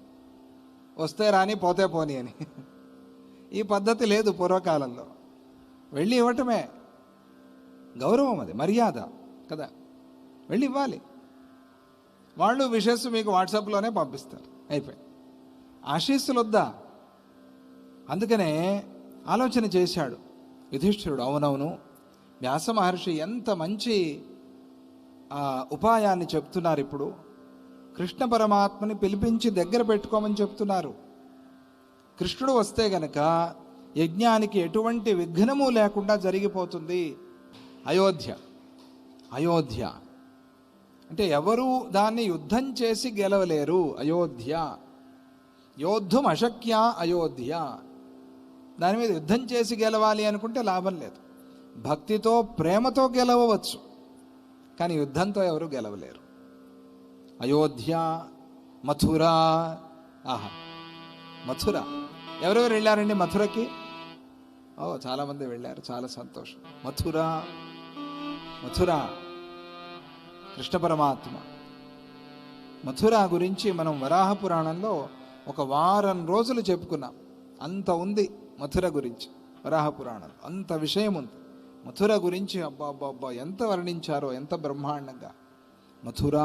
వస్తే రాని పోతే పోని అని. ఈ పద్ధతి లేదు పూర్వకాలంలో. వెళ్ళి ఇవ్వటమే గౌరవం, అది మర్యాద కదా. వెళ్ళి ఇవ్వాలి. వాళ్ళు విషెస్ మీకు వాట్సాప్లోనే పంపిస్తారు, అయిపోయి. ఆశీస్సులు వద్దా? అందుకనే ఆలోచన చేశాడు యుధిష్ఠిరుడు. అవునవును, వ్యాస మహర్షి ఎంత మంచి ఉపాయాన్ని చెప్తున్నారు. ఇప్పుడు కృష్ణ పరమాత్మని పిలిపించి దగ్గర పెట్టుకోమని చెప్తున్నారు. కృష్ణుడు వస్తే గనక యజ్ఞానికి ఎటువంటి విఘ్నము లేకుండా జరిగిపోతుంది. అయోధ్య, అయోధ్య అంటే ఎవరు దాన్ని యుద్ధం చేసి గెలవలేరు. అయోధ్య యోద్ధుం అశక్య అయోధ్య. దాని మీద యుద్ధం చేసి గెలవాలి అనుకుంటే లాభం లేదు. భక్తితో ప్రేమతో గెలవవచ్చు, కానీ యుద్ధంతో ఎవరు గెలవలేరు. అయోధ్య, మథుర. ఆహా, మథుర. ఎవరెవరు వెళ్ళారండి మథురకి? చాలామంది వెళ్ళారు, చాలా సంతోషం. మథుర, మథుర కృష్ణ పరమాత్మ. మథుర గురించి మనం వరాహ పురాణంలో ఒక వారం రోజులు చెప్పుకున్నాం. అంత ఉంది మథుర గురించి వరాహ పురాణం, అంత విషయం ఉంది. మథుర గురించి అబ్బా అబ్బా అబ్బా ఎంత వర్ణించారో, ఎంత బ్రహ్మాండంగా. మథుర.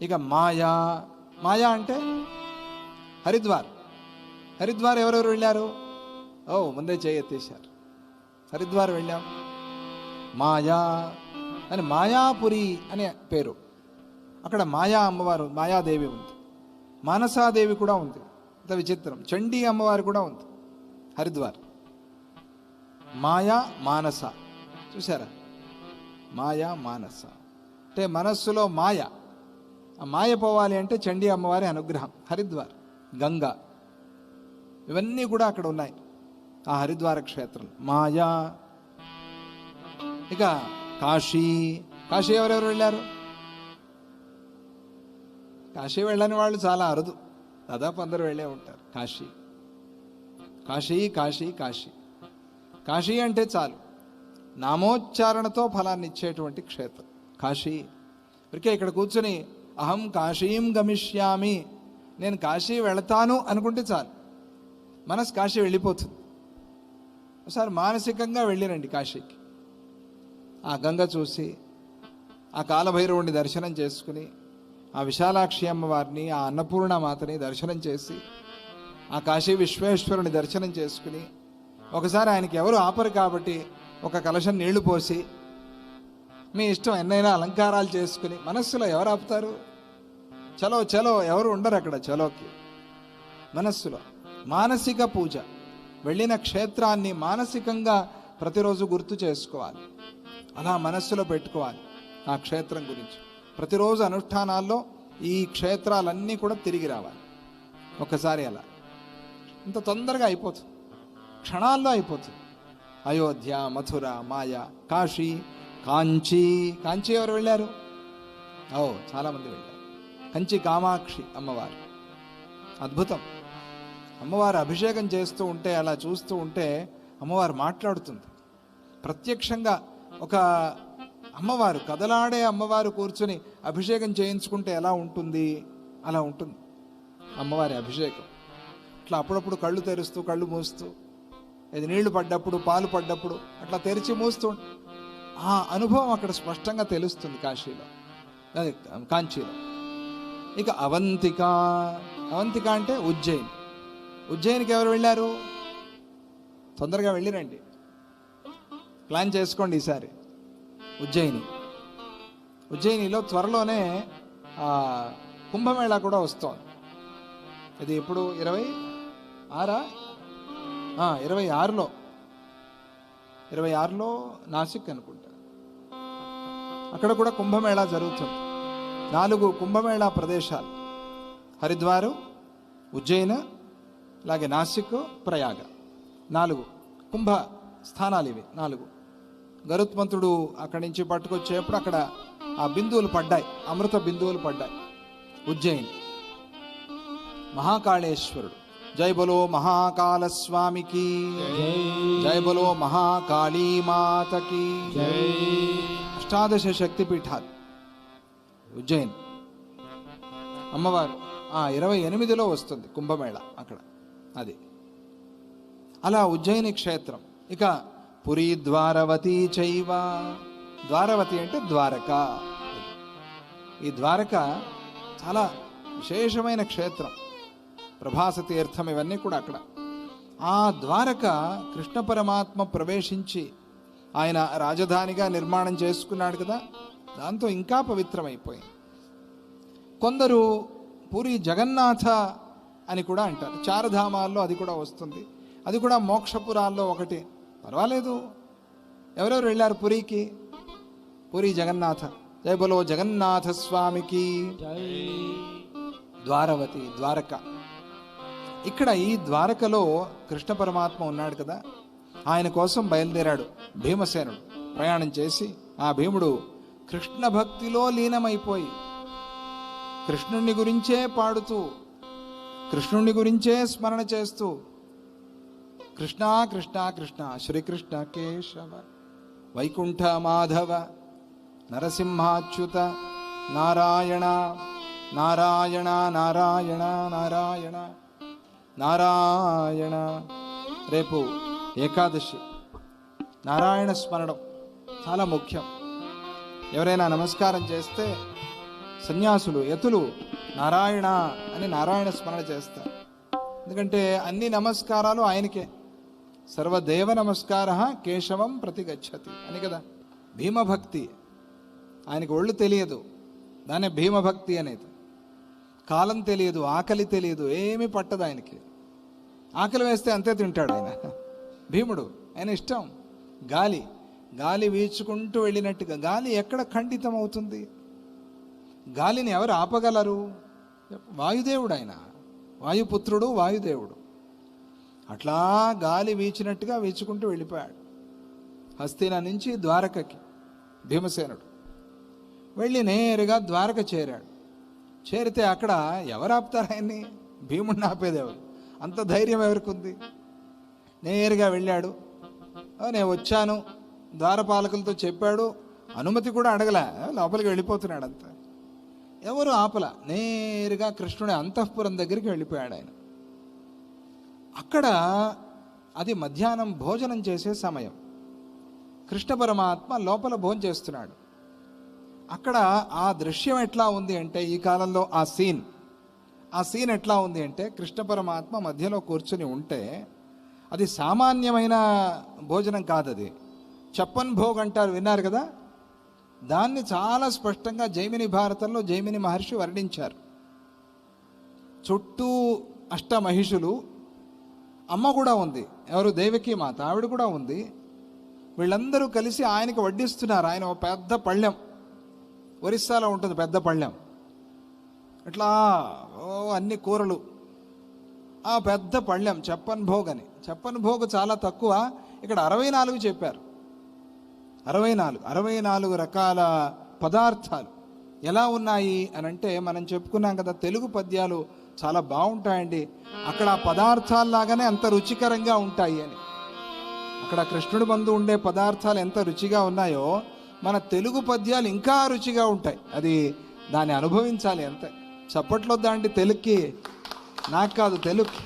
ఇక మాయా. మాయా అంటే హరిద్వార్. హరిద్వార్ ఎవరెవరు వెళ్ళారు? ముందే చేయెత్తేశారు. హరిద్వార్ వెళ్ళాం. మాయా అని మాయాపురి అనే పేరు. అక్కడ మాయా అమ్మవారు, మాయాదేవి ఉంది. మానసాదేవి కూడా ఉంది. అంత విచిత్రం. చండీ అమ్మవారు కూడా ఉంది హరిద్వార్. మాయా మానస, చూసారా? మాయా మానస అంటే మనస్సులో మాయ. ఆ మాయ పోవాలి అంటే చండీ అమ్మవారి అనుగ్రహం. హరిద్వార్, గంగా, ఇవన్నీ కూడా అక్కడ ఉన్నాయి ఆ హరిద్వార క్షేత్రం. మాయా. ఇక కాశీ. కాశీ ఎవరెవరు వెళ్ళారు? కాశీ వెళ్ళని వాళ్ళు చాలా అరుదు, దాదాపు అందరూ వెళ్ళే ఉంటారు. కాశీ, కాశీ, కాశీ, కాశీ. కాశీ అంటే చాలు, నామోచ్చారణతో ఫలాన్ని ఇచ్చేటువంటి క్షేత్రం కాశీ. ఇరికే ఇక్కడ కూర్చొని అహం కాశీం గమిష్యామి, నేను కాశీ వెళతాను అనుకుంటే చాలు, మనసు కాశీ వెళ్ళిపోతుంది. ఒకసారి మానసికంగా వెళ్ళిరండి కాశీకి. ఆ గంగ చూసి, ఆ కాలభైరవుడిని దర్శనం చేసుకుని, ఆ విశాలాక్షి అమ్మవారిని, ఆ అన్నపూర్ణ మాతని దర్శనం చేసి, ఆ కాశీ విశ్వేశ్వరుని దర్శనం చేసుకుని, ఒకసారి ఆయనకి ఎవరు ఆపరు కాబట్టి ఒక కలశం నీళ్లు పోసి, మీ ఇష్టం ఎన్నైనా అలంకారాలు చేసుకుని, మనస్సులో ఎవరు ఆపుతారు? చలో చలో ఎవరు ఉండరు అక్కడ చలోకి. మనస్సులో మానసిక పూజ. వెళ్ళిన క్షేత్రాన్ని మానసికంగా ప్రతిరోజు గుర్తు చేసుకోవాలి, అలా మనస్సులో పెట్టుకోవాలి ఆ క్షేత్రం గురించి. ప్రతిరోజు అనుష్ఠానాల్లో ఈ క్షేత్రాలన్నీ కూడా తిరిగి రావాలి. ఒకసారి అలా ఇంత తొందరగా అయిపోతుంది, క్షణాల్లో అయిపోతుంది. అయోధ్య, మథుర, మాయా, కాశీ, కాంచీ. కాంచీ ఎవరు వెళ్ళారు? చాలామంది వెళ్ళారు. కంచి కామాక్షి అమ్మవారు అద్భుతం. అమ్మవారు అభిషేకం చేస్తూ ఉంటే, అలా చూస్తూ ఉంటే అమ్మవారు మాట్లాడుతుంది ప్రత్యక్షంగా. ఒక అమ్మవారు, కదలాడే అమ్మవారు కూర్చుని అభిషేకం చేయించుకుంటే ఎలా ఉంటుంది, అలా ఉంటుంది అమ్మవారి అభిషేకం. అట్లా అప్పుడప్పుడు కళ్ళు తెరుస్తూ కళ్ళు మూస్తూ, ఇది నీళ్లు పడ్డప్పుడు, పాలు పడ్డప్పుడు అట్లా తెరిచి మూస్తూ, ఆ అనుభవం అక్కడ స్పష్టంగా తెలుస్తుంది కాశీలో, అదే కాంచీలో. ఇక అవంతిక. అవంతిక అంటే ఉజ్జయిని. ఉజ్జయినికి ఎవరు వెళ్ళారు? తొందరగా వెళ్ళిరండి, ప్లాన్ చేసుకోండి ఈసారి. ఉజ్జయిని. ఉజ్జయినిలో త్వరలోనే కుంభమేళా కూడా వస్తోంది. ఇది ఎప్పుడు? 26లో నాసిక్ అనుకుంటా. అక్కడ కూడా కుంభమేళా జరుగుతుంది. 4 కుంభమేళా ప్రదేశాలు: హరిద్వారు, ఉజ్జయిన, అలాగే నాసిక్, ప్రయాగ. 4 కుంభ స్థానాలు ఇవి. 4 గరుత్మంతుడు అక్కడి నుంచి పట్టుకొచ్చేప్పుడు అక్కడ ఆ బిందువులు పడ్డాయి, అమృత బిందువులు పడ్డాయి. ఉజ్జయిని. మహాకాళేశ్వరుడు. జై బలో మహాకాళ స్వామికి, జై బలో మహాకాళీమాతకి. 18 శక్తిపీఠాలు ఉజ్జయిని. అమ్మవారు 28లో వస్తుంది కుంభమేళ అక్కడ. అది అలా ఉజ్జయిని క్షేత్రం. ఇక పురీ ద్వారవతి చైవ. ద్వారవతి అంటే ద్వారక. ఈ ద్వారక చాలా విశేషమైన క్షేత్రం. ప్రభాస తీర్థం, ఇవన్నీ కూడా అక్కడ. ఆ ద్వారక కృష్ణ పరమాత్మ ప్రవేశించి ఆయన రాజధానిగా నిర్మాణం చేసుకున్నాడు కదా, దాంతో ఇంకా పవిత్రమైపోయింది. కొందరు పూరి జగన్నాథ అని కూడా అంటారు. చారధామాల్లో అది కూడా వస్తుంది. అది కూడా మోక్షపురాల్లో ఒకటి. పర్వాలేదు. ఎవరెవరు వెళ్ళారు పురికి? పూరి జగన్నాథ. జై బలో జగన్నాథ స్వామికి. ద్వారవతి, ద్వారక. ఇక్కడ ఈ ద్వారకలో కృష్ణ పరమాత్మ ఉన్నాడు కదా, ఆయన కోసం బయలుదేరాడు భీమసేనుడు. ప్రయాణం చేసి ఆ భీముడు కృష్ణ భక్తిలో లీనమైపోయి కృష్ణుని గురించే పాడుతూ, కృష్ణుని గురించే స్మరణ చేస్తూ, కృష్ణ కృష్ణ కృష్ణ శ్రీకృష్ణ కేశవ వైకుంఠ మాధవ నరసింహాచ్యుత నారాయణ నారాయణ నారాయణ నారాయణ నారాయణ. రేపు ఏకాదశి. నారాయణ స్మరణం చాలా ముఖ్యం. ఎవరైనా నమస్కారం చేస్తే సన్యాసులు యతులు నారాయణ అని నారాయణ స్మరణ చేస్తారు. ఎందుకంటే అన్ని నమస్కారాలు ఆయనకే. సర్వదేవ నమస్కార కేశవం ప్రతి గచ్చతి అని కదా. భీమభక్తి, ఆయనకు ఒళ్ళు తెలియదు, దాన్నే భీమభక్తి అనేది. కాలం తెలియదు, ఆకలి తెలియదు, ఏమీ పట్టదు ఆయనకి. ఆకలి వేస్తే అంతే తింటాడు ఆయన. భీముడు, ఆయన ఇష్టం. గాలి గాలి వీచుకుంటూ వెళ్ళినట్టుగా. గాలి ఎక్కడ ఖండితం అవుతుంది? గాలిని ఎవరు ఆపగలరు? వాయుదేవుడు ఆయన, వాయుపుత్రుడు వాయుదేవుడు. అట్లా గాలి వీచినట్టుగా వీచుకుంటూ వెళ్ళిపోయాడు. హస్తిన నుంచి ద్వారకకి భీమసేనుడు వెళ్ళి నేరుగా ద్వారక చేరాడు. చేరితే అక్కడ ఎవరు ఆపుతారు ఆయన్ని? భీముడిని ఆపేదేవారు. అంత ధైర్యం ఎవరికి ఉంది? నేరుగా వెళ్ళాడు. నేను వచ్చాను ద్వారపాలకులతో చెప్పాడు, అనుమతి కూడా అడగలే, లోపలికి వెళ్ళిపోతున్నాడు అంత. ఎవరు ఆపల, నేరుగా కృష్ణుడి అంతఃపురం దగ్గరికి వెళ్ళిపోయాడు ఆయన. అక్కడ అది మధ్యాహ్నం భోజనం చేసే సమయం. కృష్ణ పరమాత్మ లోపల భోజనం చేస్తున్నాడు. అక్కడ ఆ దృశ్యం ఎట్లా ఉంది అంటే, ఈ కాలంలో ఆ సీన్ ఎట్లా ఉంది అంటే, కృష్ణ పరమాత్మ మధ్యలో కూర్చుని ఉంటే అది సామాన్యమైన భోజనం కాదు. అది చప్పన్ భోగ్ అంటారు, విన్నారు కదా. దాన్ని చాలా స్పష్టంగా జైమిని భారతంలో జైమిని మహర్షి వర్ణించారు. చుట్టూ అష్టమహిషులు, అమ్మ కూడా ఉంది, ఎవరు? దేవకీ మాత, ఆవిడ కూడా ఉంది. వీళ్ళందరూ కలిసి ఆయనకి వడ్డిస్తున్నారు. ఆయన ఒక పెద్ద పళ్ళెం, ఒరిస్సాలో ఉంటుంది పెద్ద పళ్ళెం, ఇట్లా అన్ని కూరలు, ఆ పెద్ద పళ్ళెం చప్పన్ భోగ్ అని. చప్పన్ భోగ్ చాలా తక్కువ, ఇక్కడ 64 చెప్పారు. 64 రకాల పదార్థాలు ఎలా ఉన్నాయి అని అంటే, మనం చెప్పుకున్నాం కదా తెలుగు పద్యాలు చాలా బాగుంటాయండి, అక్కడ ఆ పదార్థాల్లాగానే అంత రుచికరంగా ఉంటాయి అని. అక్కడ కృష్ణుడి బంధు ఉండే పదార్థాలు ఎంత రుచిగా ఉన్నాయో మన తెలుగు పద్యాలు ఇంకా రుచిగా ఉంటాయి. అది దాన్ని అనుభవించాలి అంతే. చప్పట్లో దాంటి తెలుగుకి, నాకు కాదు, తెలుగుకి.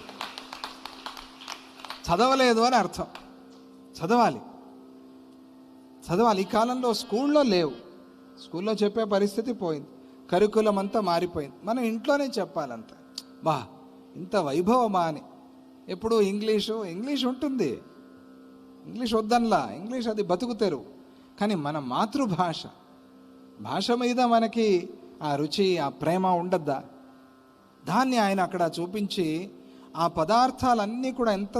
చదవలేదు అని అర్థం, చదవాలి. ఈ కాలంలో స్కూల్లో లేవు, స్కూల్లో చెప్పే పరిస్థితి పోయింది, కరికులం అంతా మారిపోయింది. మనం ఇంట్లోనే చెప్పాలంత. బా ఇంత వైభవమా అని. ఎప్పుడు ఇంగ్లీష్ ఉంటుంది, ఇంగ్లీష్ వద్దన్లా, ఇంగ్లీష్ అది బతుకుతారు. కానీ మన భాష మీద మనకి ఆ రుచి, ఆ ప్రేమ ఉండద్దా? దాన్ని ఆయన అక్కడ చూపించి ఆ పదార్థాలన్నీ కూడా ఎంత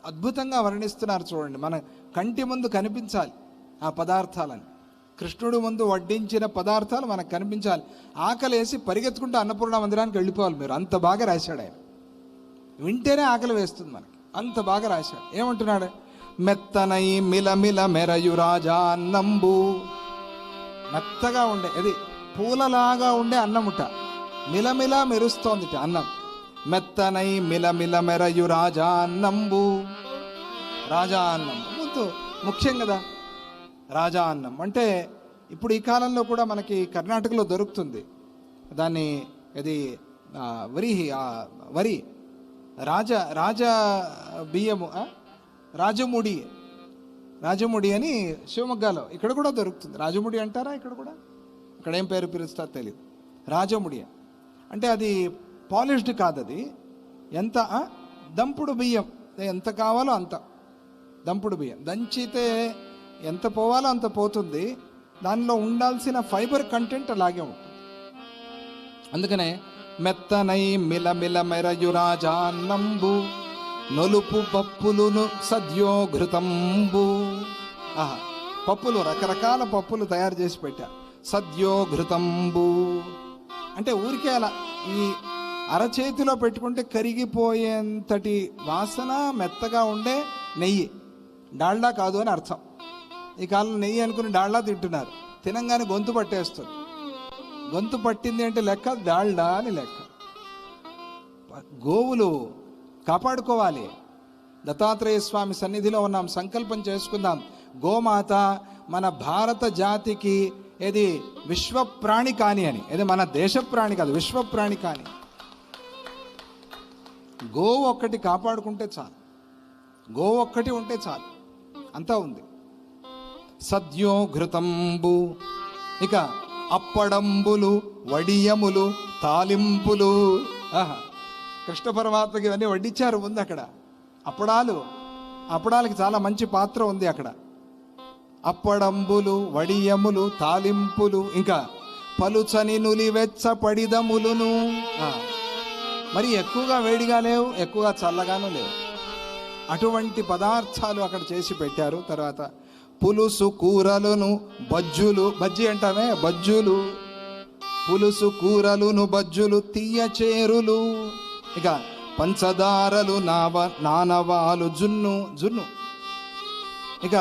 అద్భుతంగా వర్ణిస్తున్నారు చూడండి. మన కంటి ముందు కనిపించాలి ఆ పదార్థాలని. కృష్ణుడు ముందు వడ్డించిన పదార్థాలు మనకు కనిపించాలి. ఆకలేసి పరిగెత్తుకుంటూ అన్నపూర్ణ మందిరానికి వెళ్ళిపోవాలి మీరు, అంత బాగా రాశాడు ఆయన. వింటేనే ఆకలి వేస్తుంది మనకి, అంత బాగా రాశాడు. ఏమంటున్నాడు? మెత్తనై మిలమిల మెరయు రాజా అన్నంబు. మెత్తగా ఉండే, ఇది పూలలాగా ఉండే అన్నముట, మిలమిల మెరుస్తోందిట అన్నం. మెత్తనై మిలమిల మెరయు రాజా అన్నంబు. రాజా అన్నం ముందు ముఖ్యం కదా. రాజా అన్నం అంటే ఇప్పుడు ఈ కాలంలో కూడా మనకి కర్ణాటకలో దొరుకుతుంది. దాన్ని ఇది వరి రాజ బియ్యము, రాజముడి అని శివమొగ్గలో ఇక్కడ కూడా దొరుకుతుంది. రాజముడి అంటారా ఇక్కడ కూడా? ఇక్కడ ఏం పేరు పిలుస్తారో తెలియదు. రాజముడి అంటే అది పాలిష్డ్ కాదు, అది ఎంత దంపుడు బియ్యం, ఎంత కావాలో అంత దంపుడు బియ్యం. దంచితే ఎంత పోవాలో అంత పోతుంది, దానిలో ఉండాల్సిన ఫైబర్ కంటెంట్ అలాగే ఉంటుంది. అందుకనే మెత్తనై మిలమిల మెరయు రాజాన్నంబు నొలుపు పప్పులును సద్యో ఘృతంబు. పప్పులు, రకరకాల పప్పులు తయారు చేసి పెట్టా. సద్యో ఘృతంబు అంటే ఊరికే అలా ఈ అరచేతిలో పెట్టుకుంటే కరిగిపోయేంతటి వాసన, మెత్తగా ఉండే నెయ్యి. డాల్డా కాదు అని అర్థం. ఈ కాలంలో నెయ్యి అనుకుని డాల్డా తింటున్నారు, తినంగానే గొంతు పట్టేస్తుంది. గొంతు పట్టింది అంటే లెక్క డాల్డా అని లెక్క. గోవులు కాపాడుకోవాలి. దత్తాత్రేయ స్వామి సన్నిధిలో ఉన్నాం, సంకల్పం చేసుకుందాం. గోమాత మన భారత జాతికి ఏది విశ్వప్రాణి కాని అని, ఇది మన దేశ ప్రాణి కాదు, విశ్వప్రాణి కాని. గోవు ఒక్కటి కాపాడుకుంటే చాలు, గోవు ఒక్కటి ఉంటే చాలు, అంతా ఉంది. సద్యోఘృతంబు, ఇక అప్పడంబులు, వడియములు, తాలింపులు. ఆహా, కృష్ణ పరమాత్మకి ఇవన్నీ వడ్డించారు ముందు అక్కడ. అప్పడాలకి చాలా మంచి పాత్ర ఉంది అక్కడ. అప్పడంబులు, వడియములు, తాలింపులు, ఇంకా పలుచని నులివెచ్చ పడిదములును. మరి ఎక్కువగా వేడిగా లేవు, ఎక్కువగా చల్లగాను లేవు, అటువంటి పదార్థాలు అక్కడ చేసి పెట్టారు. తర్వాత పులుసు కూరలును బజ్జులు, బజ్జి అంటామే బజ్జులు, పులుసు కూరలును బజ్జులు, తీయ చేరులు, ఇక పంచదారలు, నానవాలు, జున్ను, ఇక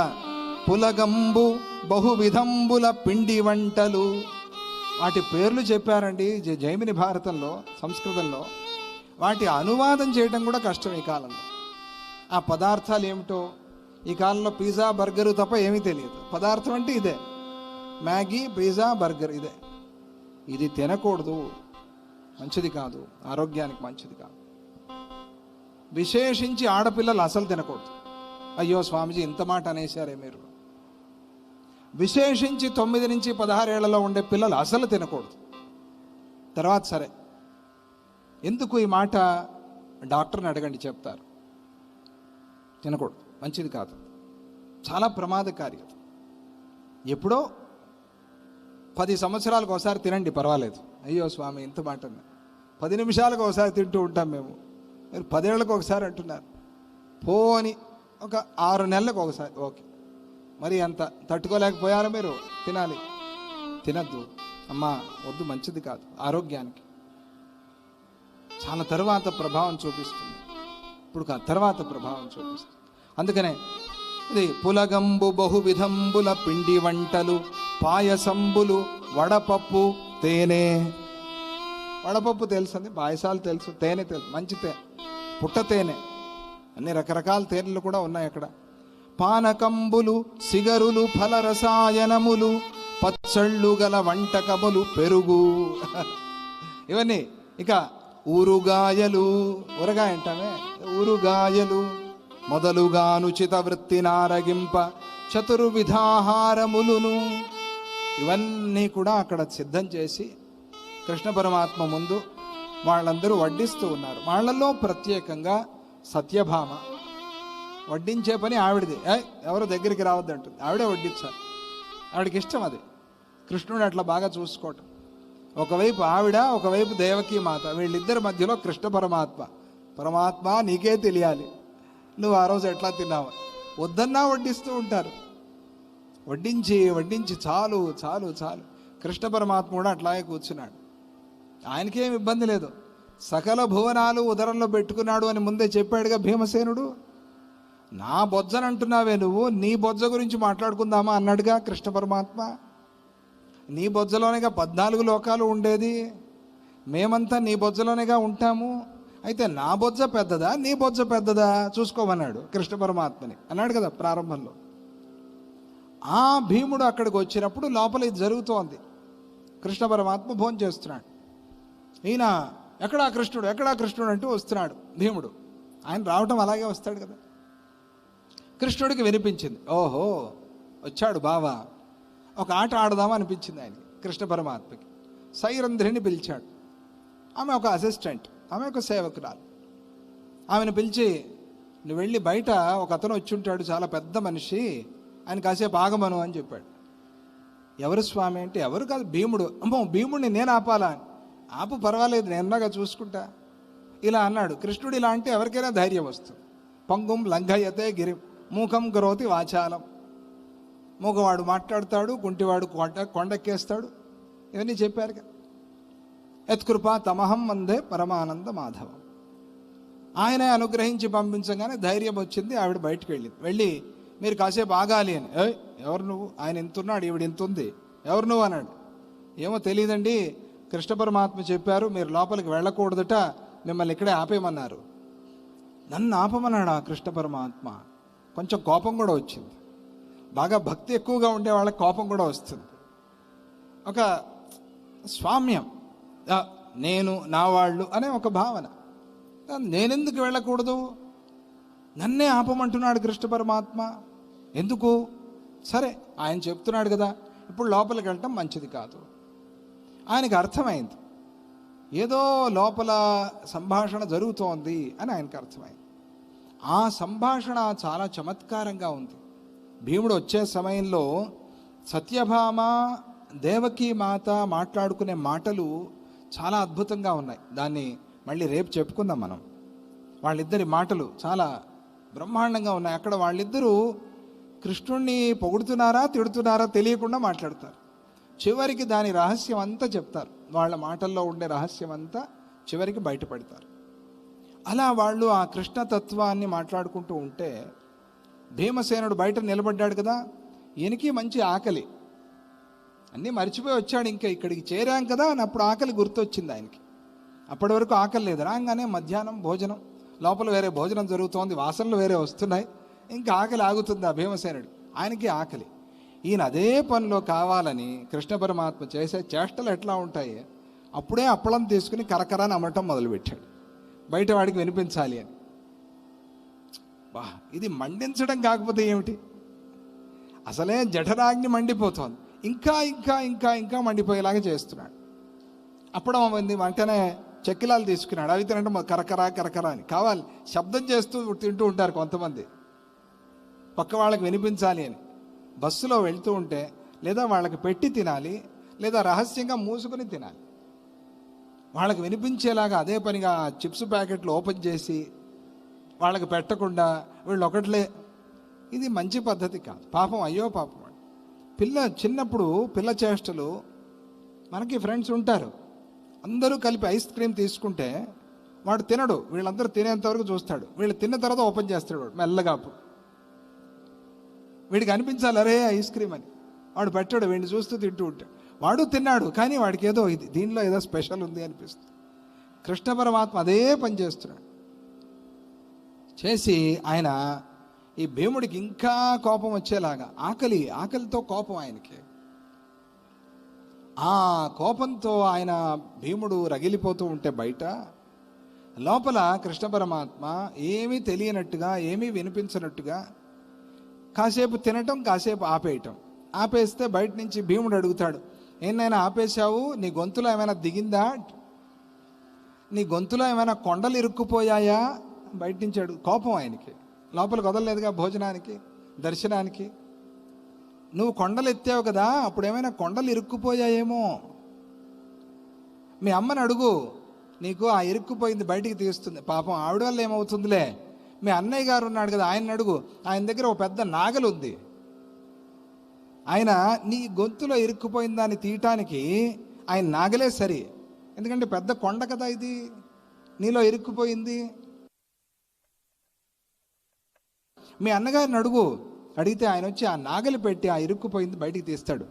పులగంబు, బహువిధంబుల పిండి వంటలు. వాటి పేర్లు చెప్పారండి జైమిని భారతంలో, సంస్కృతంలో. వాటి అనువాదం చేయడం కూడా కష్టం ఈ కాలంలో. ఆ పదార్థాలు ఏమిటో ఈ కాలంలో పిజ్జా, బర్గరు తప్ప ఏమీ తెలియదు. పదార్థం అంటే ఇదే, మ్యాగీ, పిజ్జా, బర్గర్, ఇదే. ఇది తినకూడదు, మంచిది కాదు, ఆరోగ్యానికి మంచిది కాదు. విశేషించి ఆడపిల్లలు అసలు తినకూడదు. అయ్యో స్వామీజీ ఇంత మాట అనేసారే మీరు. విశేషించి 9 నుంచి 16 ఏళ్లలో ఉండే పిల్లలు అసలు తినకూడదు. తర్వాత సరే, ఎందుకు ఈ మాట డాక్టర్ని అడగండి, చెప్తారు. తినకూడదు, మంచిది కాదు, చాలా ప్రమాదకారి. ఎప్పుడో 10 సంవత్సరాలకు ఒకసారి తినండి, పర్వాలేదు. అయ్యో స్వామి ఇంత మాట 10 నిమిషాలకు ఒకసారి తింటూ ఉంటాం మేము, మీరు 10 ఏళ్ళకు ఒకసారి అంటున్నారు. పోని ఒక 6 నెలలకు ఒకసారి ఓకే. మరి అంత తట్టుకోలేకపోయారు మీరు, తినాలి. తినద్దు అమ్మా, వద్దు, మంచిది కాదు, ఆరోగ్యానికి చాలా తర్వాత ప్రభావం చూపిస్తుంది. ఇప్పుడు తర్వాత ప్రభావం చూపిస్తుంది. అందుకనే ఇది పులగంబు, బహువిధంబుల పిండి వంటలు, పాయసంబులు, వడపప్పు, తేనె. వడపప్పు తెలుసండి, పాయసాలు తెలుసు, తేనె తెలుసు, మంచి తేనె, పుట్ట తేనె, అన్ని రకరకాల తేనెలు కూడా ఉన్నాయి అక్కడ. పానకంబులు, సిగరులు, ఫలరసాయనములు, పచ్చళ్ళు గల వంటకములు, పెరుగు, ఇవన్నీ. ఇక ఊరుగాయలు, ఊరగాయ అంటామే, ఊరుగాయలు మొదలుగానుచిత వృత్తి నారగింప చతుర్విధాహారములును. ఇవన్నీ కూడా అక్కడ సిద్ధం చేసి కృష్ణ పరమాత్మ ముందు వాళ్ళందరూ వడ్డిస్తూ ఉన్నారు. వాళ్ళల్లో ప్రత్యేకంగా సత్యభామ. వడ్డించే పని ఆవిడది, ఎవరు దగ్గరికి రావద్దంటుంది, ఆవిడే వడ్డించాలి. ఆవిడకి ఇష్టం అది, కృష్ణుడు అట్లా బాగా చూసుకోవటం. ఒకవైపు ఆవిడ, ఒకవైపు దేవకీ మాత, వీళ్ళిద్దరి మధ్యలో కృష్ణ పరమాత్మ. పరమాత్మ నీకే తెలియాలి, నువ్వు ఆ రోజు ఎట్లా తిన్నావు, వద్దన్నా వడ్డిస్తూ ఉంటారు. వడ్డించి వడ్డించి చాలు చాలు చాలు. కృష్ణ పరమాత్మ కూడా అట్లాగే కూర్చున్నాడు, ఆయనకేం ఇబ్బంది లేదు. సకల భువనాలు ఉదరంలో పెట్టుకున్నాడు అని ముందే చెప్పాడుగా భీమసేనుడు. నా బొజ్జనంటున్నావే నువ్వు, నీ బొజ్జ గురించి మాట్లాడుకుందామా అన్నాడుగా కృష్ణ పరమాత్మ. నీ బొజ్జలోనేగా 14 లోకాలు ఉండేది, మేమంతా నీ బొజ్జలోనేగా ఉంటాము. అయితే నా బొజ్జ పెద్దదా, నీ బొజ్జ పెద్దదా చూసుకోమన్నాడు కృష్ణ పరమాత్మని, అన్నాడు కదా ప్రారంభంలో. ఆ భీముడు అక్కడికి వచ్చినప్పుడు లోపల ఇది జరుగుతోంది. కృష్ణ పరమాత్మ భోజనం చేస్తున్నాడు. ఈయన ఎక్కడా కృష్ణుడు అంటూ వస్తున్నాడు భీముడు. ఆయన రావటం అలాగే వస్తాడు కదా. కృష్ణుడికి వినిపించింది, ఓహో వచ్చాడు బావా, ఒక ఆట ఆడదామా అనిపించింది ఆయనకి. కృష్ణ పరమాత్మకి సైరంధ్రిని పిలిచాడు. ఆమె ఒక అసిస్టెంట్, ఆమె ఒక సేవకురాలు. ఆమెను పిలిచి, నువ్వు వెళ్ళి బయట ఒక అతను వచ్చి ఉంటాడు, చాలా పెద్ద మనిషి, ఆయన కాసేపు ఆగమను అని చెప్పాడు. ఎవరు స్వామి అంటే, ఎవరు కాదు భీముడు. అమ్మో భీముడిని నేను ఆపాలా? ఆపు, పర్వాలేదు, నేనుగా చూసుకుంటా ఇలా అన్నాడు. కృష్ణుడు ఇలా అంటే ఎవరికైనా ధైర్యం వస్తుంది. పంగుం లంఘయతే గిరిం మూకం కరోతి వాచాలం. మూగవాడు మాట్లాడతాడు, కుంటివాడు కొండెక్కేస్తాడు, ఇవన్నీ చెప్పారు కదా. యత్కృపా తమహం వందే పరమానంద మాధవం. ఆయనే అనుగ్రహించి పంపించగానే ధైర్యం వచ్చింది. ఆవిడ బయటకు వెళ్ళింది. వెళ్ళి మీరు కాసేపు ఆగాలి అని. ఎవరు నువ్వు? ఆయన ఇంతున్నాడు, ఈవిడ ఇంతుంది, ఎవరు నువ్వు అన్నాడు. ఏమో తెలియదండి, కృష్ణ పరమాత్మ చెప్పారు మీరు లోపలికి వెళ్ళకూడదట, మిమ్మల్ని ఇక్కడే ఆపేయమన్నారు. నన్ను ఆపమన్నాడు ఆ కృష్ణ పరమాత్మ. కొంచెం కోపం కూడా వచ్చింది. బాగా భక్తి ఎక్కువగా ఉండే వాళ్ళకి కోపం కూడా వస్తుంది. ఒక స్వామ్యం, నేను నా వాళ్ళు అనే ఒక భావన. నేనెందుకు వెళ్ళకూడదు, నన్నే ఆపమంటున్నాడు కృష్ణ పరమాత్మ. ఎందుకు? సరే, ఆయన చెప్తున్నాడు కదా, ఇప్పుడు లోపలికి వెళ్ళటం మంచిది కాదు. ఆయనకు అర్థమైంది, ఏదో లోపల సంభాషణ జరుగుతోంది అని ఆయనకు అర్థమైంది. ఆ సంభాషణ చాలా చమత్కారంగా ఉంది. భీముడు వచ్చే సమయంలో సత్యభామ దేవకీ మాత మాట్లాడుకునే మాటలు చాలా అద్భుతంగా ఉన్నాయి. దాన్ని మళ్ళీ రేపు చెప్పుకుందాం మనం. వాళ్ళిద్దరి మాటలు చాలా బ్రహ్మాండంగా ఉన్నాయి. అక్కడ వాళ్ళిద్దరూ కృష్ణుణ్ణి పొగుడుతున్నారా తిడుతున్నారా తెలియకుండా మాట్లాడతారు. చివరికి దాని రహస్యం అంతా చెప్తారు. వాళ్ళ మాటల్లో ఉండే రహస్యం అంతా చివరికి బయటపడతారు. అలా వాళ్ళు ఆ కృష్ణతత్వాన్ని మాట్లాడుకుంటూ ఉంటే భీమసేనుడు బయట నిలబడ్డాడు కదా, ఈయనకి మంచి ఆకలి, అన్నీ మర్చిపోయి వచ్చాడు. ఇంకా ఇక్కడికి చేరాం కదా అని అప్పుడు ఆకలి గుర్తొచ్చింది ఆయనకి. అప్పటి వరకు ఆకలి లేదు. రాగానే మధ్యాహ్నం భోజనం, లోపల వేరే భోజనం జరుగుతోంది, వాసనలు వేరే వస్తున్నాయి. ఇంకా ఆకలి ఆగుతుంది ఆ భీమసేనుడు. ఆయనకి ఆకలి. ఈయన అదే పనిలో కావాలని కృష్ణ పరమాత్మ చేసే చేష్టలు ఎట్లా ఉంటాయి, అప్పుడే అప్పളം తీసుకుని కరకరాని అమ్మటం మొదలుపెట్టాడు, బయట వాడికి వినిపించాలి అని. బా, ఇది మండించడం కాకపోతే ఏమిటి, అసలే జఠరాగ్ని మండిపోతోంది, ఇంకా ఇంకా ఇంకా ఇంకా మండిపోయేలాగా చేస్తున్నాడు. అప్పుడు వెంటనే చెక్కిలాలు తీసుకున్నాడు. అవి తినడం కరకరా కరకరా అని కావాలి, శబ్దం చేస్తూ తింటూ ఉంటారు కొంతమంది, పక్క వాళ్ళకి వినిపించాలి అని. బస్సులో వెళ్తూ ఉంటే లేదా వాళ్ళకి పెట్టి తినాలి, లేదా రహస్యంగా మూసుకుని తినాలి. వాళ్ళకి వినిపించేలాగా అదే పనిగా చిప్స్ ప్యాకెట్లు ఓపెన్ చేసి వాళ్ళకి పెట్టకుండా వీళ్ళు ఒకట్లే, ఇది మంచి పద్ధతి కాదు. పాపం, అయ్యో పాపం. చిన్నప్పుడు పిల్ల చేష్టలు, మనకి ఫ్రెండ్స్ ఉంటారు, అందరూ కలిపి ఐస్ క్రీమ్ తీసుకుంటే వాడు తినడు, వీళ్ళందరూ తినేంతవరకు చూస్తాడు, వీళ్ళు తిన్న తర్వాత ఓపెన్ చేస్తాడు వాడు మెల్లగా. అప్పుడు వీడికి అనిపించాలి అరే ఐస్ క్రీమ్ అని, వాడు పెట్టాడు, వీడిని చూస్తూ తింటూ ఉంటాడు. వాడు తిన్నాడు, కానీ వాడికి ఏదో ఇది దీనిలో ఏదో స్పెషల్ ఉంది అనిపిస్తుంది. కృష్ణ పరమాత్మ అదే పని చేస్తున్నాడు. చేసి ఆయన ఈ భీముడికి ఇంకా కోపం వచ్చేలాగా, ఆకలితో కోపం ఆయనకి. ఆ కోపంతో ఆయన భీముడు రగిలిపోతూ ఉంటే బయట, లోపల కృష్ణ పరమాత్మ ఏమీ తెలియనట్టుగా, ఏమీ వినిపించినట్టుగా కాసేపు తినటం, కాసేపు ఆపేయటం. ఆపేస్తే బయట నుంచి భీముడు అడుగుతాడు, ఏమైనా ఆపేశావు, నీ గొంతులో ఏమైనా దిగిందా, నీ గొంతులో ఏమైనా కొండలు ఇరుక్కుపోయాయా, బయట నుంచి అడుగు. కోపం ఆయనకి, లోపలికి వదలలేదుగా భోజనానికి దర్శనానికి. నువ్వు కొండలు ఎత్తావు కదా, అప్పుడు ఏమైనా కొండలు ఇరుక్కుపోయాయేమో, మీ అమ్మని అడుగు, నీకు ఆ ఇరుక్కుపోయింది బయటికి తీస్తుంది. పాపం ఆవిడ వల్ల ఏమవుతుందిలే. మీ అన్నయ్య గారు ఉన్నాడు కదా, ఆయన అడుగు, ఆయన దగ్గర ఒక పెద్ద నాగలు ఉంది, ఆయన నీ గొంతులో ఇరుక్కుపోయిన దాన్ని తీయటానికి ఆయన నాగలే సరి, ఎందుకంటే పెద్ద కొండ కదా ఇది నీలో ఇరుక్కుపోయింది. మీ అన్నగారిని అడుగు, అడిగితే ఆయన వచ్చి ఆ నాగలి పెట్టి ఆ ఇరుక్కుపోయింది బయటికి తీస్తాడు.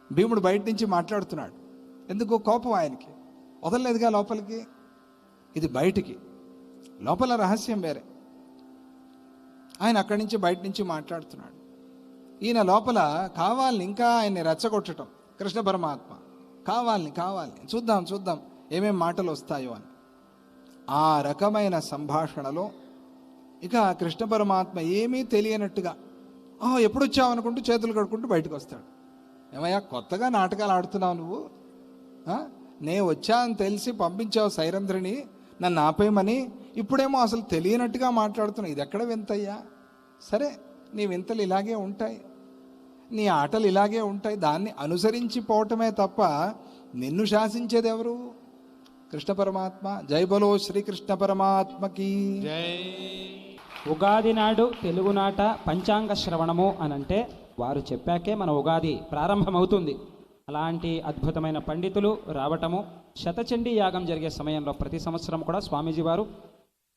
భీముడు బయట నుంచి మాట్లాడుతున్నాడు, ఎందుకు కోపం ఆయనకి, వదలలేదుగా లోపలికి. ఇది బయటికి, లోపల రహస్యం వేరే. ఆయన అక్కడి నుంచి బయట నుంచి మాట్లాడుతున్నాడు. ఈయన లోపల కావాలని ఇంకా ఆయన్ని రెచ్చగొట్టడం, కృష్ణ పరమాత్మ కావాలని చూద్దాం ఏమేం మాటలు వస్తాయో అని. ఆ రకమైన సంభాషణలో ఇక కృష్ణ పరమాత్మ ఏమీ తెలియనట్టుగా ఎప్పుడు వచ్చావు అనుకుంటూ చేతులు కడుక్కుంటూ బయటకు వస్తాడు. ఏమయ్యా, కొత్తగా నాటకాలు ఆడుతున్నావు నువ్వు, నే వచ్చా అని తెలిసి పంపించావు సైరంధ్రిని నన్ను ఆపేయమని, ఇప్పుడేమో అసలు తెలియనట్టుగా మాట్లాడుతున్నావు, ఇది ఎక్కడ వింతయ్యా. సరే, నీ వింతలు ఇలాగే ఉంటాయి, నీ ఆటలు ఇలాగే ఉంటాయి, దాన్ని అనుసరించి పోవటమే తప్ప నిన్ను శాసించేది ఎవరు? కృష్ణ పరమాత్మ. జై బలో శ్రీకృష్ణ పరమాత్మకి జై. ఉగాది నాడు తెలుగునాట పంచాంగ శ్రవణము అనంటే వారు చెప్పాకే మన ఉగాది ప్రారంభమవుతుంది. అలాంటి అద్భుతమైన పండితులు రావటము, శతచండీ యాగం జరిగే సమయంలో ప్రతి సంవత్సరం కూడా స్వామీజీ వారు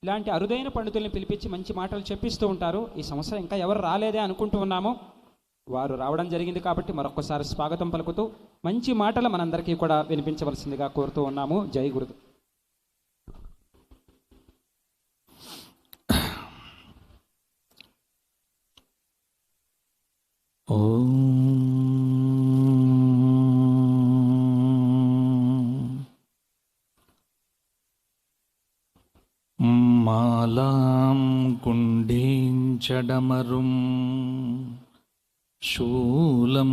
ఇలాంటి అరుదైన పండితుల్ని పిలిపించి మంచి మాటలు చెప్పిస్తూ ఉంటారు. ఈ సంవత్సరం ఇంకా ఎవరు రాలేదే అనుకుంటూ ఉన్నాము, వారు రావడం జరిగింది కాబట్టి మరొకసారి స్వాగతం పలుకుతూ మంచి మాటలు మనందరికీ కూడా వినిపించవలసిందిగా కోరుతూ ఉన్నాము. జై గురు. మాలాం కుండీంచడమరుం शूलं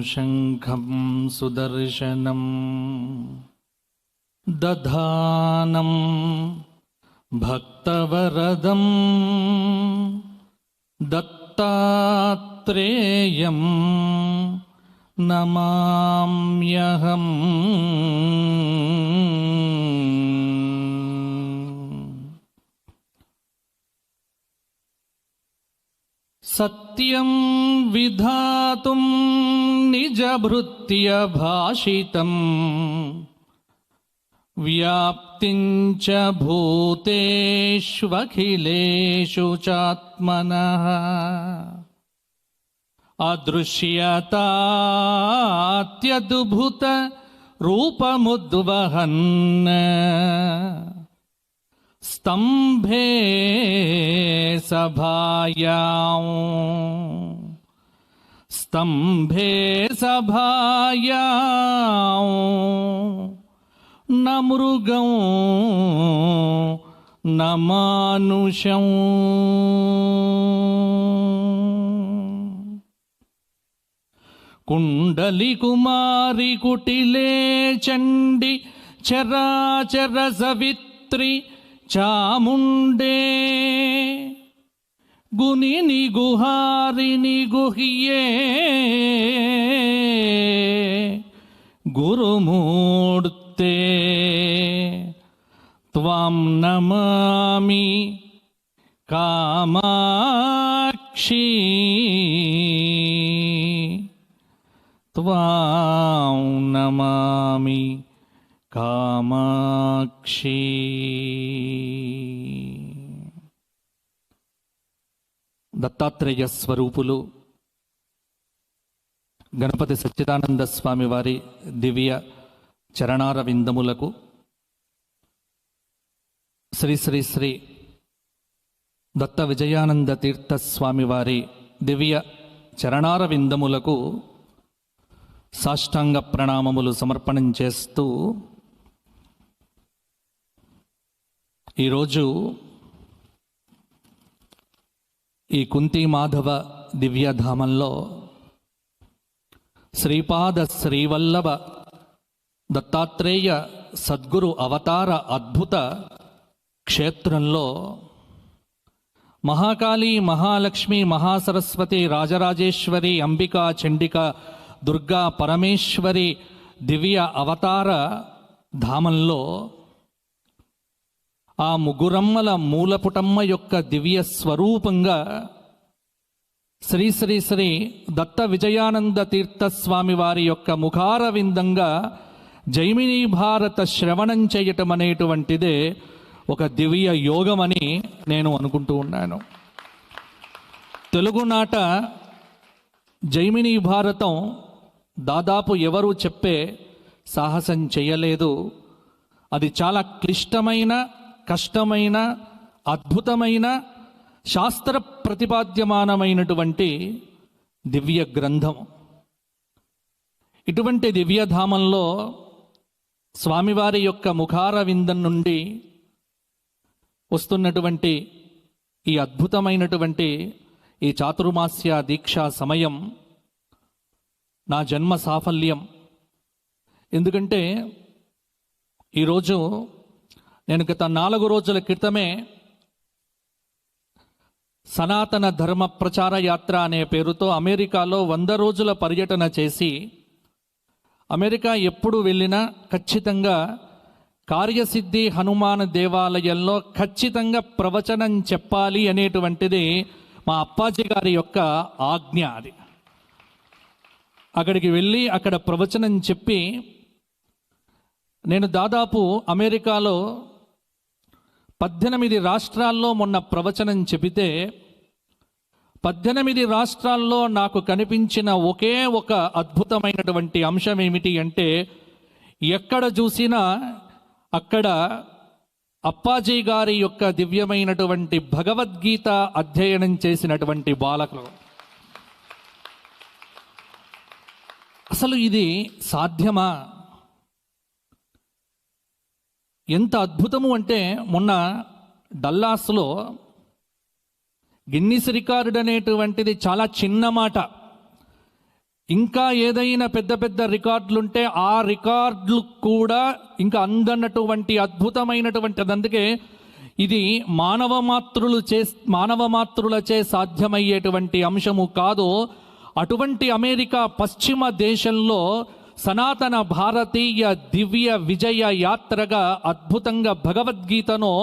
शङ्खं सुदर्शनं दधानं भक्तवरदं दत्तात्रेयं नमाम्यहम्। सत्यं विधातुं निजभृत्य भाषितं व्याप्तिं च भूतेष्वखिलेषु चात्मनः अदृश्यतात्यद्भुत रूपमुद्वहन् स्तंभे सभायां न मृगं न मानुषं। कुंडली कुमारी कुटिले चंडी चराचर सवित्री चामुंडे गुनिनि गुहारिनि गुह्ये गुरुमूर्ते त्वां नमामि कामाक्षी त्वां नमामि कामाक्षी। దత్తాత్రేయ స్వరూపులు గణపతి సచ్చిదానంద స్వామి వారి దివ్య చరణార విందములకు శ్రీ శ్రీ శ్రీ దత్త విజయానంద తీర్థ స్వామి వారి దివ్య చరణార విందములకు సాష్టాంగ ప్రణామములు సమర్పణం చేస్తూ ఈరోజు ఈ కుంతి మాధవ దివ్యధామంలో శ్రీపాద శ్రీవల్లభ దత్తాత్రేయ సద్గురు అవతార అద్భుత క్షేత్రంలో మహాకాళి, మహాలక్ష్మి, మహాసరస్వతి, రాజరాజేశ్వరి, అంబికా, చండిక, దుర్గా, పరమేశ్వరి దివ్య అవతార ధామంలో ఆ ముగురమ్మల మూలపుటమ్మ యొక్క దివ్య స్వరూపంగా శ్రీ శ్రీ శ్రీ దత్త విజయానంద తీర్థస్వామి వారి యొక్క ముఖార విందంగా జైమినీ భారత శ్రవణం చేయటం అనేటువంటిదే ఒక దివ్య యోగమని నేను అనుకుంటూ ఉన్నాను. తెలుగునాట జైమినీ భారతం దాదాపు ఎవరు చెప్పే సాహసం చేయలేదు. అది చాలా క్లిష్టమైన, కష్టమైన, అద్భుతమైన, శాస్త్ర ప్రతిపాద్యమానమైనటువంటి దివ్య గ్రంథం. ఇటువంటి దివ్యధామంలో స్వామివారి యొక్క ముఖార విందం నుండి వస్తున్నటువంటి ఈ అద్భుతమైనటువంటి ఈ చాతుర్మాస్య దీక్షా సమయం నా జన్మ సాఫల్యం. ఎందుకంటే ఈరోజు నేను గత 4 రోజుల క్రితమే సనాతన ధర్మ ప్రచార యాత్ర అనే పేరుతో అమెరికాలో 100 రోజుల పర్యటన చేసి, అమెరికా ఎప్పుడు వెళ్ళినా ఖచ్చితంగా కార్యసిద్ధి హనుమాన్ దేవాలయంలో ఖచ్చితంగా ప్రవచనం చెప్పాలి అనేటువంటిది మా అప్పాజీ గారి యొక్క ఆజ్ఞ. అది అక్కడికి వెళ్ళి అక్కడ ప్రవచనం చెప్పి, నేను దాదాపు అమెరికాలో 18 రాష్ట్రాల్లో మొన్న ప్రవచనం చెబితే 18 రాష్ట్రాల్లో నాకు కనిపించిన ఒకే ఒక అద్భుతమైనటువంటి అంశం ఏమిటి అంటే, ఎక్కడ చూసినా అక్కడ అప్పాజీ గారి యొక్క దివ్యమైనటువంటి భగవద్గీత అధ్యయనం చేసినటువంటి బాలకులు. అసలు ఇది సాధ్యమా? ఎంత అద్భుతము అంటే, మొన్న డల్లాస్లో గిన్నిస్ రికార్డ్ అనేటువంటిది చాలా చిన్న మాట. ఇంకా ఏదైనా పెద్ద పెద్ద రికార్డులుంటే ఆ రికార్డులు కూడా ఇంకా అందనటువంటి అద్భుతమైనటువంటిది. అందుకే ఇది మానవ మాతృలచే సాధ్యమయ్యేటువంటి అంశము కాదు. అటువంటి అమెరికా పశ్చిమ దేశంలో సనాతన భారతీయ దివ్య విజయ యాత్రగా అద్భుతంగా భగవద్గీతను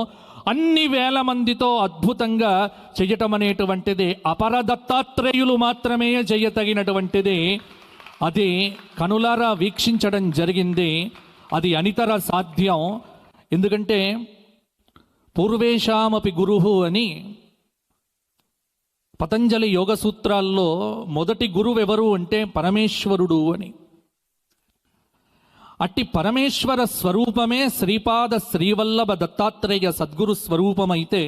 అన్ని వేల మందితో అద్భుతంగా చేయటం అనేటువంటిది అపర దత్తాత్రేయులు మాత్రమే చేయతగినటువంటిది. అది కనులారా వీక్షించడం జరిగింది. అది అనితర సాధ్యం. ఎందుకంటే పూర్వేషామపి గురుహు అని పతంజలి యోగ సూత్రాల్లో మొదటి గురువు ఎవరు అంటే పరమేశ్వరుడు అని. అట్టి పరమేశ్వర స్వరూపమే శ్రీపాద శ్రీవల్లభ దత్తాత్రేయ సద్గురు స్వరూపమైతే,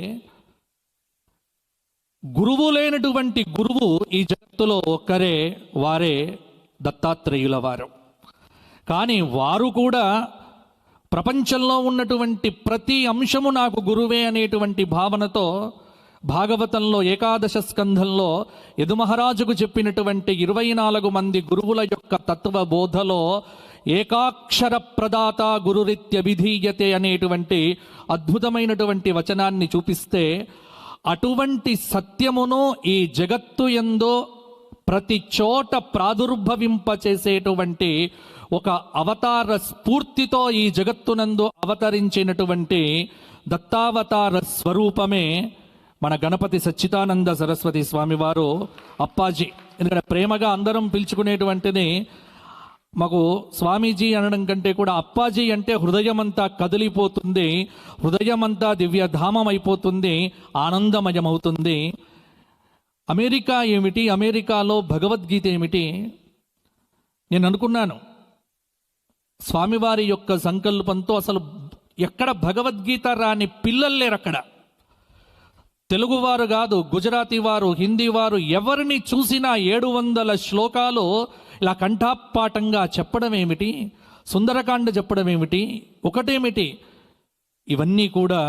గురువు లేనటువంటి గురువు ఈ జగత్తులో ఒక్కరే, వారే దత్తాత్రేయుల వారు. కానీ వారు కూడా ప్రపంచంలో ఉన్నటువంటి ప్రతి అంశము నాకు గురువే అనేటువంటి భావనతో భాగవతంలో ఏకాదశ స్కంధంలో యదుమహారాజుకు చెప్పినటువంటి 24 మంది గురువుల యొక్క తత్వ బోధలో ఏకాక్షర ప్రదాత గురురిత్యభిధీయతే అనేటువంటి అద్భుతమైనటువంటి వచనాన్ని చూపిస్తే, అటువంటి సత్యమును ఈ జగత్తు యందు ప్రతి చోట ప్రాదుర్భవింపచేసేటువంటి ఒక అవతార స్ఫూర్తితో ఈ జగత్తునందు అవతరించినటువంటి దత్తావతార స్వరూపమే మన గణపతి సచ్చిదానంద సరస్వతి స్వామివారు అప్పాజీ. ఎందుకంటే ప్రేమగా అందరం పిలుచుకునేటువంటిది, మాకు స్వామీజీ అనడం కంటే కూడా అప్పాజీ అంటే హృదయమంతా కదిలిపోతుంది, హృదయమంతా దివ్యధామం అయిపోతుంది, ఆనందమయమవుతుంది. అమెరికా ఏమిటి, అమెరికాలో భగవద్గీత ఏమిటి? నేను అనుకున్నాను స్వామివారి యొక్క సంకల్పంతో అసలు ఎక్కడ భగవద్గీత రాని పిల్లలు లేరు అక్కడ. తెలుగువారు కాదు, గుజరాతీ వారు, హిందీ వారు ఎవరిని చూసినా 700 శ్లోకాలు ఇలా కంఠాపాఠంగా చెప్పడం ఏమిటి, సుందరకాండ చెప్పడం ఏమిటి, ఒకటేమిటి, ఇవన్నీ కూడా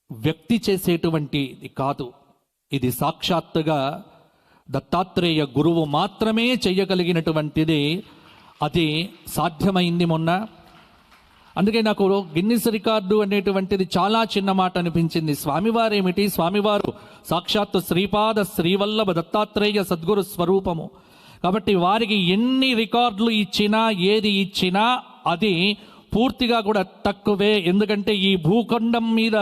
వ్యక్తి చేసేటువంటిది కాదు. ఇది సాక్షాత్తుగా దత్తాత్రేయ గురువు మాత్రమే చేయగలిగినటువంటిది. అది సాధ్యమైంది మొన్న. అందుకే నాకు గిన్నిస్ రికార్డు అనేటువంటిది చాలా చిన్న మాట అనిపించింది. స్వామివారు ఏమిటి, స్వామివారు సాక్షాత్తు శ్రీపాద శ్రీవల్లభ దత్తాత్రేయ సద్గురు స్వరూపము. కాబట్టి వారికి ఎన్ని రికార్డులు ఇచ్చినా, ఏది ఇచ్చినా అది పూర్తిగా కూడా తక్కువే. ఎందుకంటే ఈ భూఖండం మీద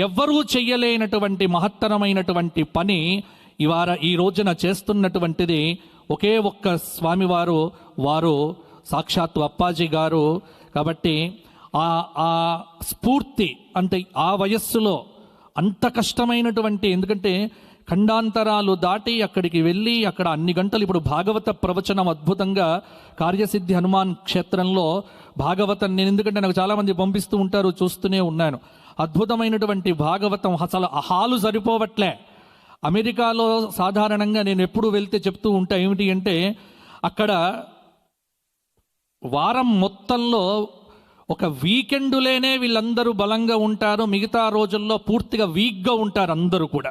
ఎవ్వరూ చెయ్యలేనటువంటి మహత్తరమైనటువంటి పని ఈ రోజున చేస్తున్నటువంటిది ఒకే ఒక్క స్వామివారు, వారు సాక్షాత్తు అప్పాజీ గారు. కాబట్టి ఆ స్ఫూర్తి అంటే ఆ వయస్సులో అంత కష్టమైనటువంటి, ఎందుకంటే ఖండాంతరాలు దాటి అక్కడికి వెళ్ళి అక్కడ అన్ని గంటలు, ఇప్పుడు భాగవత ప్రవచనం అద్భుతంగా కార్యసిద్ధి హనుమాన్ క్షేత్రంలో భాగవతం, నేను ఎందుకంటే నాకు చాలామంది పంపిస్తూ ఉంటారు, చూస్తూనే ఉన్నాను. అద్భుతమైనటువంటి భాగవతం, అసలు ఆ హాలు సరిపోవట్లే. అమెరికాలో సాధారణంగా నేను ఎప్పుడు వెళ్తే చెప్తూ ఉంటా ఏమిటి అంటే, అక్కడ వారం మొత్తంలో ఒక వీకెండులేనే వీళ్ళందరూ బలంగా ఉంటారు, మిగతా రోజుల్లో పూర్తిగా వీక్గా ఉంటారు అందరూ కూడా.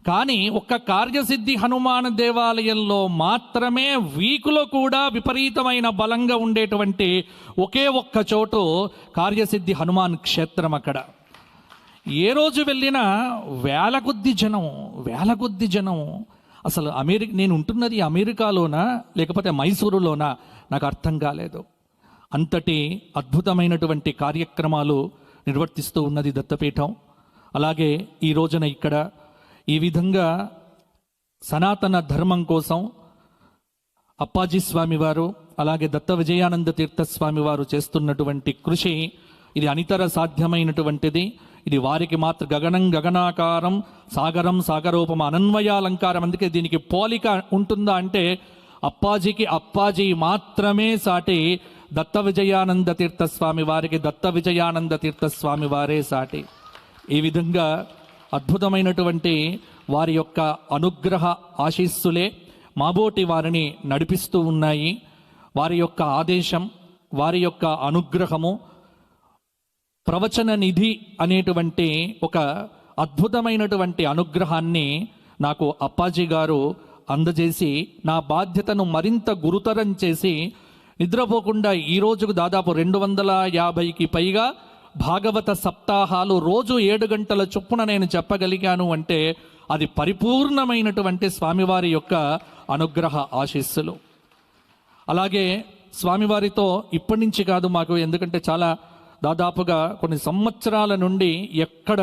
కానీ ఒక్క కార్యసిద్ధి హనుమాన్ దేవాలయంలో మాత్రమే వీకులో కూడా విపరీతమైన బలంగా ఉండేటువంటి ఒకే ఒక్క చోటు కార్యసిద్ధి హనుమాన్ క్షేత్రం. అక్కడ ఏ రోజు వెళ్ళినా వేల కొద్ది జనం. అసలు నేను ఉంటున్నది అమెరికాలోనా లేకపోతే మైసూరులోనా నాకు అర్థం కాలేదు. అంతటి అద్భుతమైనటువంటి కార్యక్రమాలు నిర్వర్తిస్తూ ఉన్నది దత్తపీఠం. అలాగే ఈ రోజున ఇక్కడ ఈ విధంగా సనాతన ధర్మం కోసం అప్పాజీ స్వామి వారు, అలాగే దత్త విజయానంద తీర్థ స్వామి వారు చేస్తున్నటువంటి కృషి ఇది అనితర సాధ్యమైనటువంటిది. ఇది వారికి మాత్రం గగనం గగనాకారం, సాగరం సాగరోపమ, అనన్వయాలంకారం. అందుకే దీనికి పోలిక ఉంటుందా అంటే అప్పాజీకి అప్పాజీ మాత్రమే సాటి, దత్త విజయానంద తీర్థ స్వామి వారికి దత్త విజయానంద తీర్థ స్వామి వారే సాటి. ఈ విధంగా అద్భుతమైనటువంటి వారి యొక్క అనుగ్రహ ఆశీస్సులే మాబోటి వారిని నడిపిస్తూ ఉన్నాయి. వారి యొక్క ఆదేశం, వారి యొక్క అనుగ్రహము, ప్రవచన నిధి అనేటువంటి ఒక అద్భుతమైనటువంటి అనుగ్రహాన్ని నాకు అప్పాజీ గారు అందజేసి నా బాధ్యతను మరింత గురుతరం చేసి నిద్రపోకుండా ఈ రోజుకు దాదాపు 250కి పైగా భాగవత సప్తాహాలు రోజు 7 గంటల చొప్పున నేను చెప్పగలిగాను అంటే అది పరిపూర్ణమైనటువంటి స్వామివారి యొక్క అనుగ్రహ ఆశీస్సులు. అలాగే స్వామివారితో ఇప్పటి నుంచి కాదు మాకు, ఎందుకంటే చాలా దాదాపుగా కొన్ని సంవత్సరాల నుండి ఎక్కడ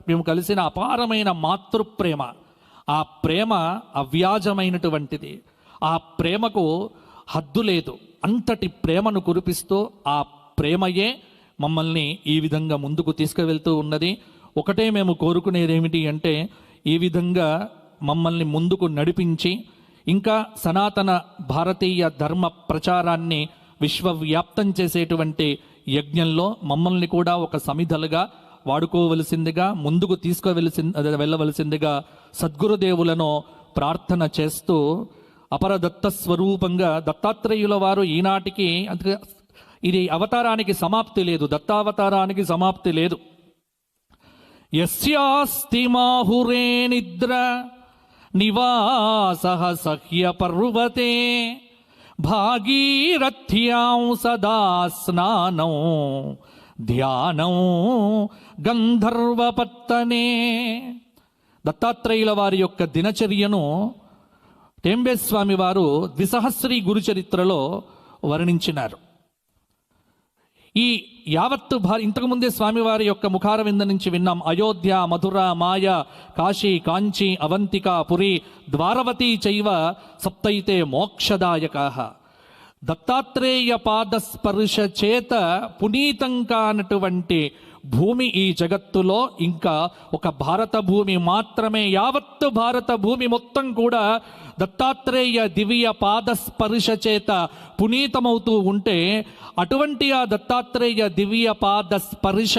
మేము కలిసిన అపారమైన మాతృప్రేమ, ఆ ప్రేమ అవ్యాజమైనటువంటిది, ఆ ప్రేమకు హద్దు లేదు. అంతటి ప్రేమను కురిపిస్తూ ఆ ప్రేమయే మమ్మల్ని ఈ విధంగా ముందుకు తీసుకువెళ్తూ ఉన్నది. ఒకటే మేము కోరుకునేది ఏమిటి అంటే ఈ విధంగా మమ్మల్ని ముందుకు నడిపించి ఇంకా సనాతన భారతీయ ధర్మ ప్రచారాన్ని విశ్వవ్యాప్తం చేసేటువంటి యజ్ఞంలో మమ్మల్ని కూడా ఒక సమిధలుగా వాడుకోవలసిందిగా, ముందుకు వెళ్ళవలసిందిగా సద్గురుదేవులను ప్రార్థన చేస్తూ అపరదత్త స్వరూపంగా దత్తాత్రేయుల వారు ఈనాటికి ఇది అవతారానికి సమాప్తి లేదు, దత్తావతారానికి సమాప్తి లేదు. యస్యాస్తి మాహురే నిద్ర నివాసః సహ్య పర్వతే భాగీరథ్యాం సదా స్నానం ధ్యానం గంధర్వపత్తనే. దత్తాత్రేయుల వారి యొక్క దినచర్యను టెంబేస్వామి వారు ద్విసహస్రీ గురుచరిత్రలో వర్ణించినారు. ఈ యావత్తు ఇంతకుముందే స్వామివారి యొక్క ముఖార వింద నుంచి విన్నాం. అయోధ్య, మధుర, మాయ, కాశీ, కాంచీ, అవంతిక, పురి, ద్వారవతి చైవ సప్తైతే మోక్షదాయకాః. దత్తాత్రేయ పాదస్పర్శ చేత పునీతం కానటువంటి భూమి ఈ జగత్తులో ఇంకా ఒక భారత భూమి మాత్రమే. యావత్తు భారత భూమి మొత్తం కూడా దత్తాత్రేయ దివ్య పాదస్పర్శ చేత పునీతమవుతూ ఉంటే అటువంటి ఆ దత్తాత్రేయ దివ్య పాద స్పర్శ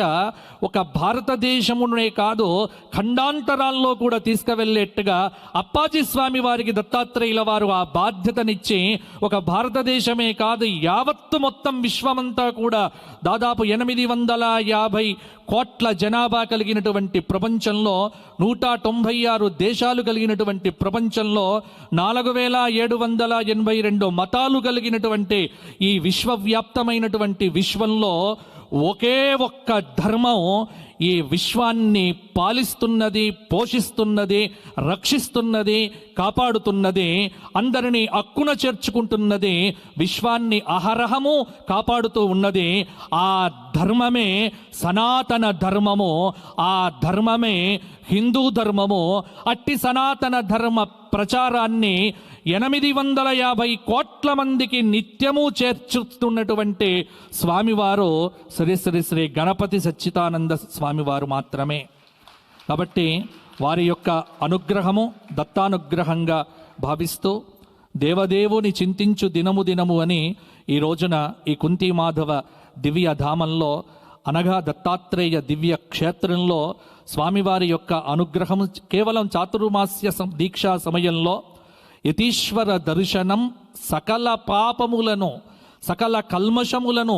ఒక భారతదేశమునే కాదు ఖండాంతరాల్లో కూడా తీసుకువెళ్ళేట్టుగా అప్పాజీ స్వామి వారికి దత్తాత్రేయుల వారు ఆ బాధ్యతనిచ్చి ఒక భారతదేశమే కాదు యావత్తు మొత్తం విశ్వమంతా కూడా దాదాపు 850 కోట్ల జనాభా కలిగినటువంటి ప్రపంచంలో 196 దేశాలు కలిగినటువంటి ప్రపంచంలో 4782 మతాలు కలిగినటువంటి ఈ విశ్వవ్యాప్తమైనటువంటి విశ్వంలో ఒకే ఒక్క ధర్మం ఈ విశ్వాన్ని పాలిస్తున్నది, పోషిస్తున్నది, రక్షిస్తున్నది, కాపాడుతున్నది, అందరినీ అక్కున చేర్చుకుంటున్నది, విశ్వాన్ని అహరహము కాపాడుతూ ఉన్నది. ఆ ధర్మమే సనాతన ధర్మము, ఆ ధర్మమే హిందూ ధర్మము. అట్టి సనాతన ధర్మ ప్రచారాన్ని 850 కోట్ల మందికి నిత్యము చేర్చుతున్నటువంటి స్వామివారు శ్రీ శ్రీ శ్రీ గణపతి సచ్చిదానంద స్వామివారు మాత్రమే. కాబట్టి వారి యొక్క అనుగ్రహము దత్తానుగ్రహంగా భావిస్తూ దేవదేవుని చింతించు దినము దినము అని ఈ రోజున ఈ కుంతి మాధవ దివ్య ధామంలో అనగా దత్తాత్రేయ దివ్య క్షేత్రంలో స్వామివారి యొక్క అనుగ్రహము కేవలం చాతుర్మాస్య దీక్షా సమయంలో యతీశ్వర దర్శనం సకల పాపములను, సకల కల్మషములను,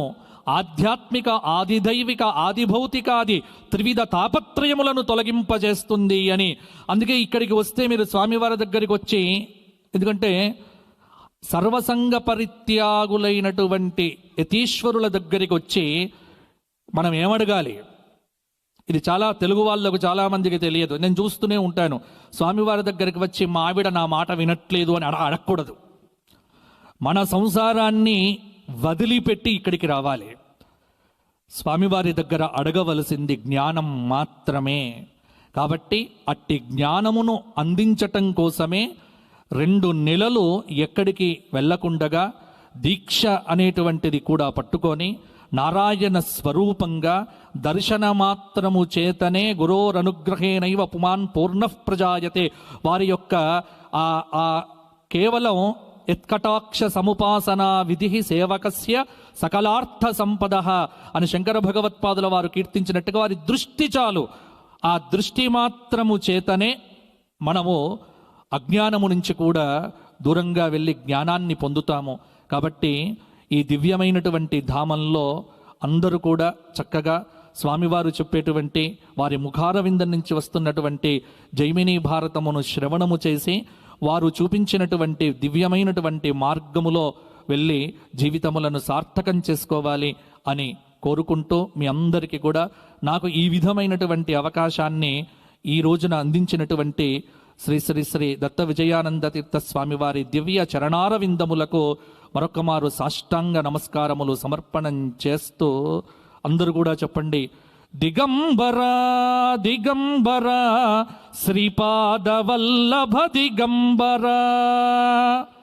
ఆధ్యాత్మిక, ఆదిదైవిక, ఆదిభౌతికాది త్రివిధ తాపత్రయములను తొలగింపజేస్తుంది అని. అందుకే ఇక్కడికి వస్తే మీరు స్వామివారి దగ్గరికి వచ్చి, ఎందుకంటే సర్వసంగ పరిత్యాగులైనటువంటి యతీశ్వరుల దగ్గరికి వచ్చి మనం ఏమడగాలి? ఇది చాలా తెలుగు వాళ్ళకు చాలామందికి తెలియదు. నేను చూస్తూనే ఉంటాను, స్వామివారి దగ్గరికి వచ్చి మా ఆవిడ నా మాట వినట్లేదు అని అడగకూడదు. మన సంసారాన్ని వదిలిపెట్టి ఇక్కడికి రావాలి. స్వామివారి దగ్గర అడగవలసింది జ్ఞానం మాత్రమే. కాబట్టి అట్టి జ్ఞానమును అందించటం కోసమే 2 నెలలు ఎక్కడికి వెళ్ళకుండగా దీక్ష అనేటువంటిది కూడా పట్టుకొని నారాయణ స్వరూపంగా దర్శన మాత్రము చేతనే గురోరనుగ్రహేనైవ పుమాన్ పూర్ణః ప్రజాయతే. వారి యొక్క కేవలం యత్కటాక్ష సముపాసనా విధి సేవకస్య సకలార్థ సంపద అని శంకర భగవత్పాదుల వారు కీర్తించినట్టుగా వారి దృష్టి చాలు. ఆ దృష్టి మాత్రము చేతనే మనము అజ్ఞానము నుంచి కూడా దూరంగా వెళ్ళి జ్ఞానాన్ని పొందుతాము. కాబట్టి ఈ దివ్యమైనటువంటి ధామంలో అందరూ కూడా చక్కగా స్వామివారు చెప్పేటువంటి వారి ముఖార విందం నుంచి వస్తున్నటువంటి జైమినీ భారతమును శ్రవణము చేసి వారు చూపించినటువంటి దివ్యమైనటువంటి మార్గములో వెళ్ళి జీవితములను సార్థకం చేసుకోవాలి అని కోరుకుంటూ మీ అందరికీ కూడా నాకు ఈ విధమైనటువంటి అవకాశాన్ని ఈ రోజున అందించినటువంటి శ్రీ శ్రీ శ్రీ దత్త విజయానంద తీర్థ స్వామి వారి దివ్య చరణారవిందములకు మరొకమారు సాష్టాంగ నమస్కారములు సమర్పణం చేస్తూ అందరూ కూడా చెప్పండి, దిగంబరా దిగంబరా శ్రీపాద వల్లభ దిగంబరా.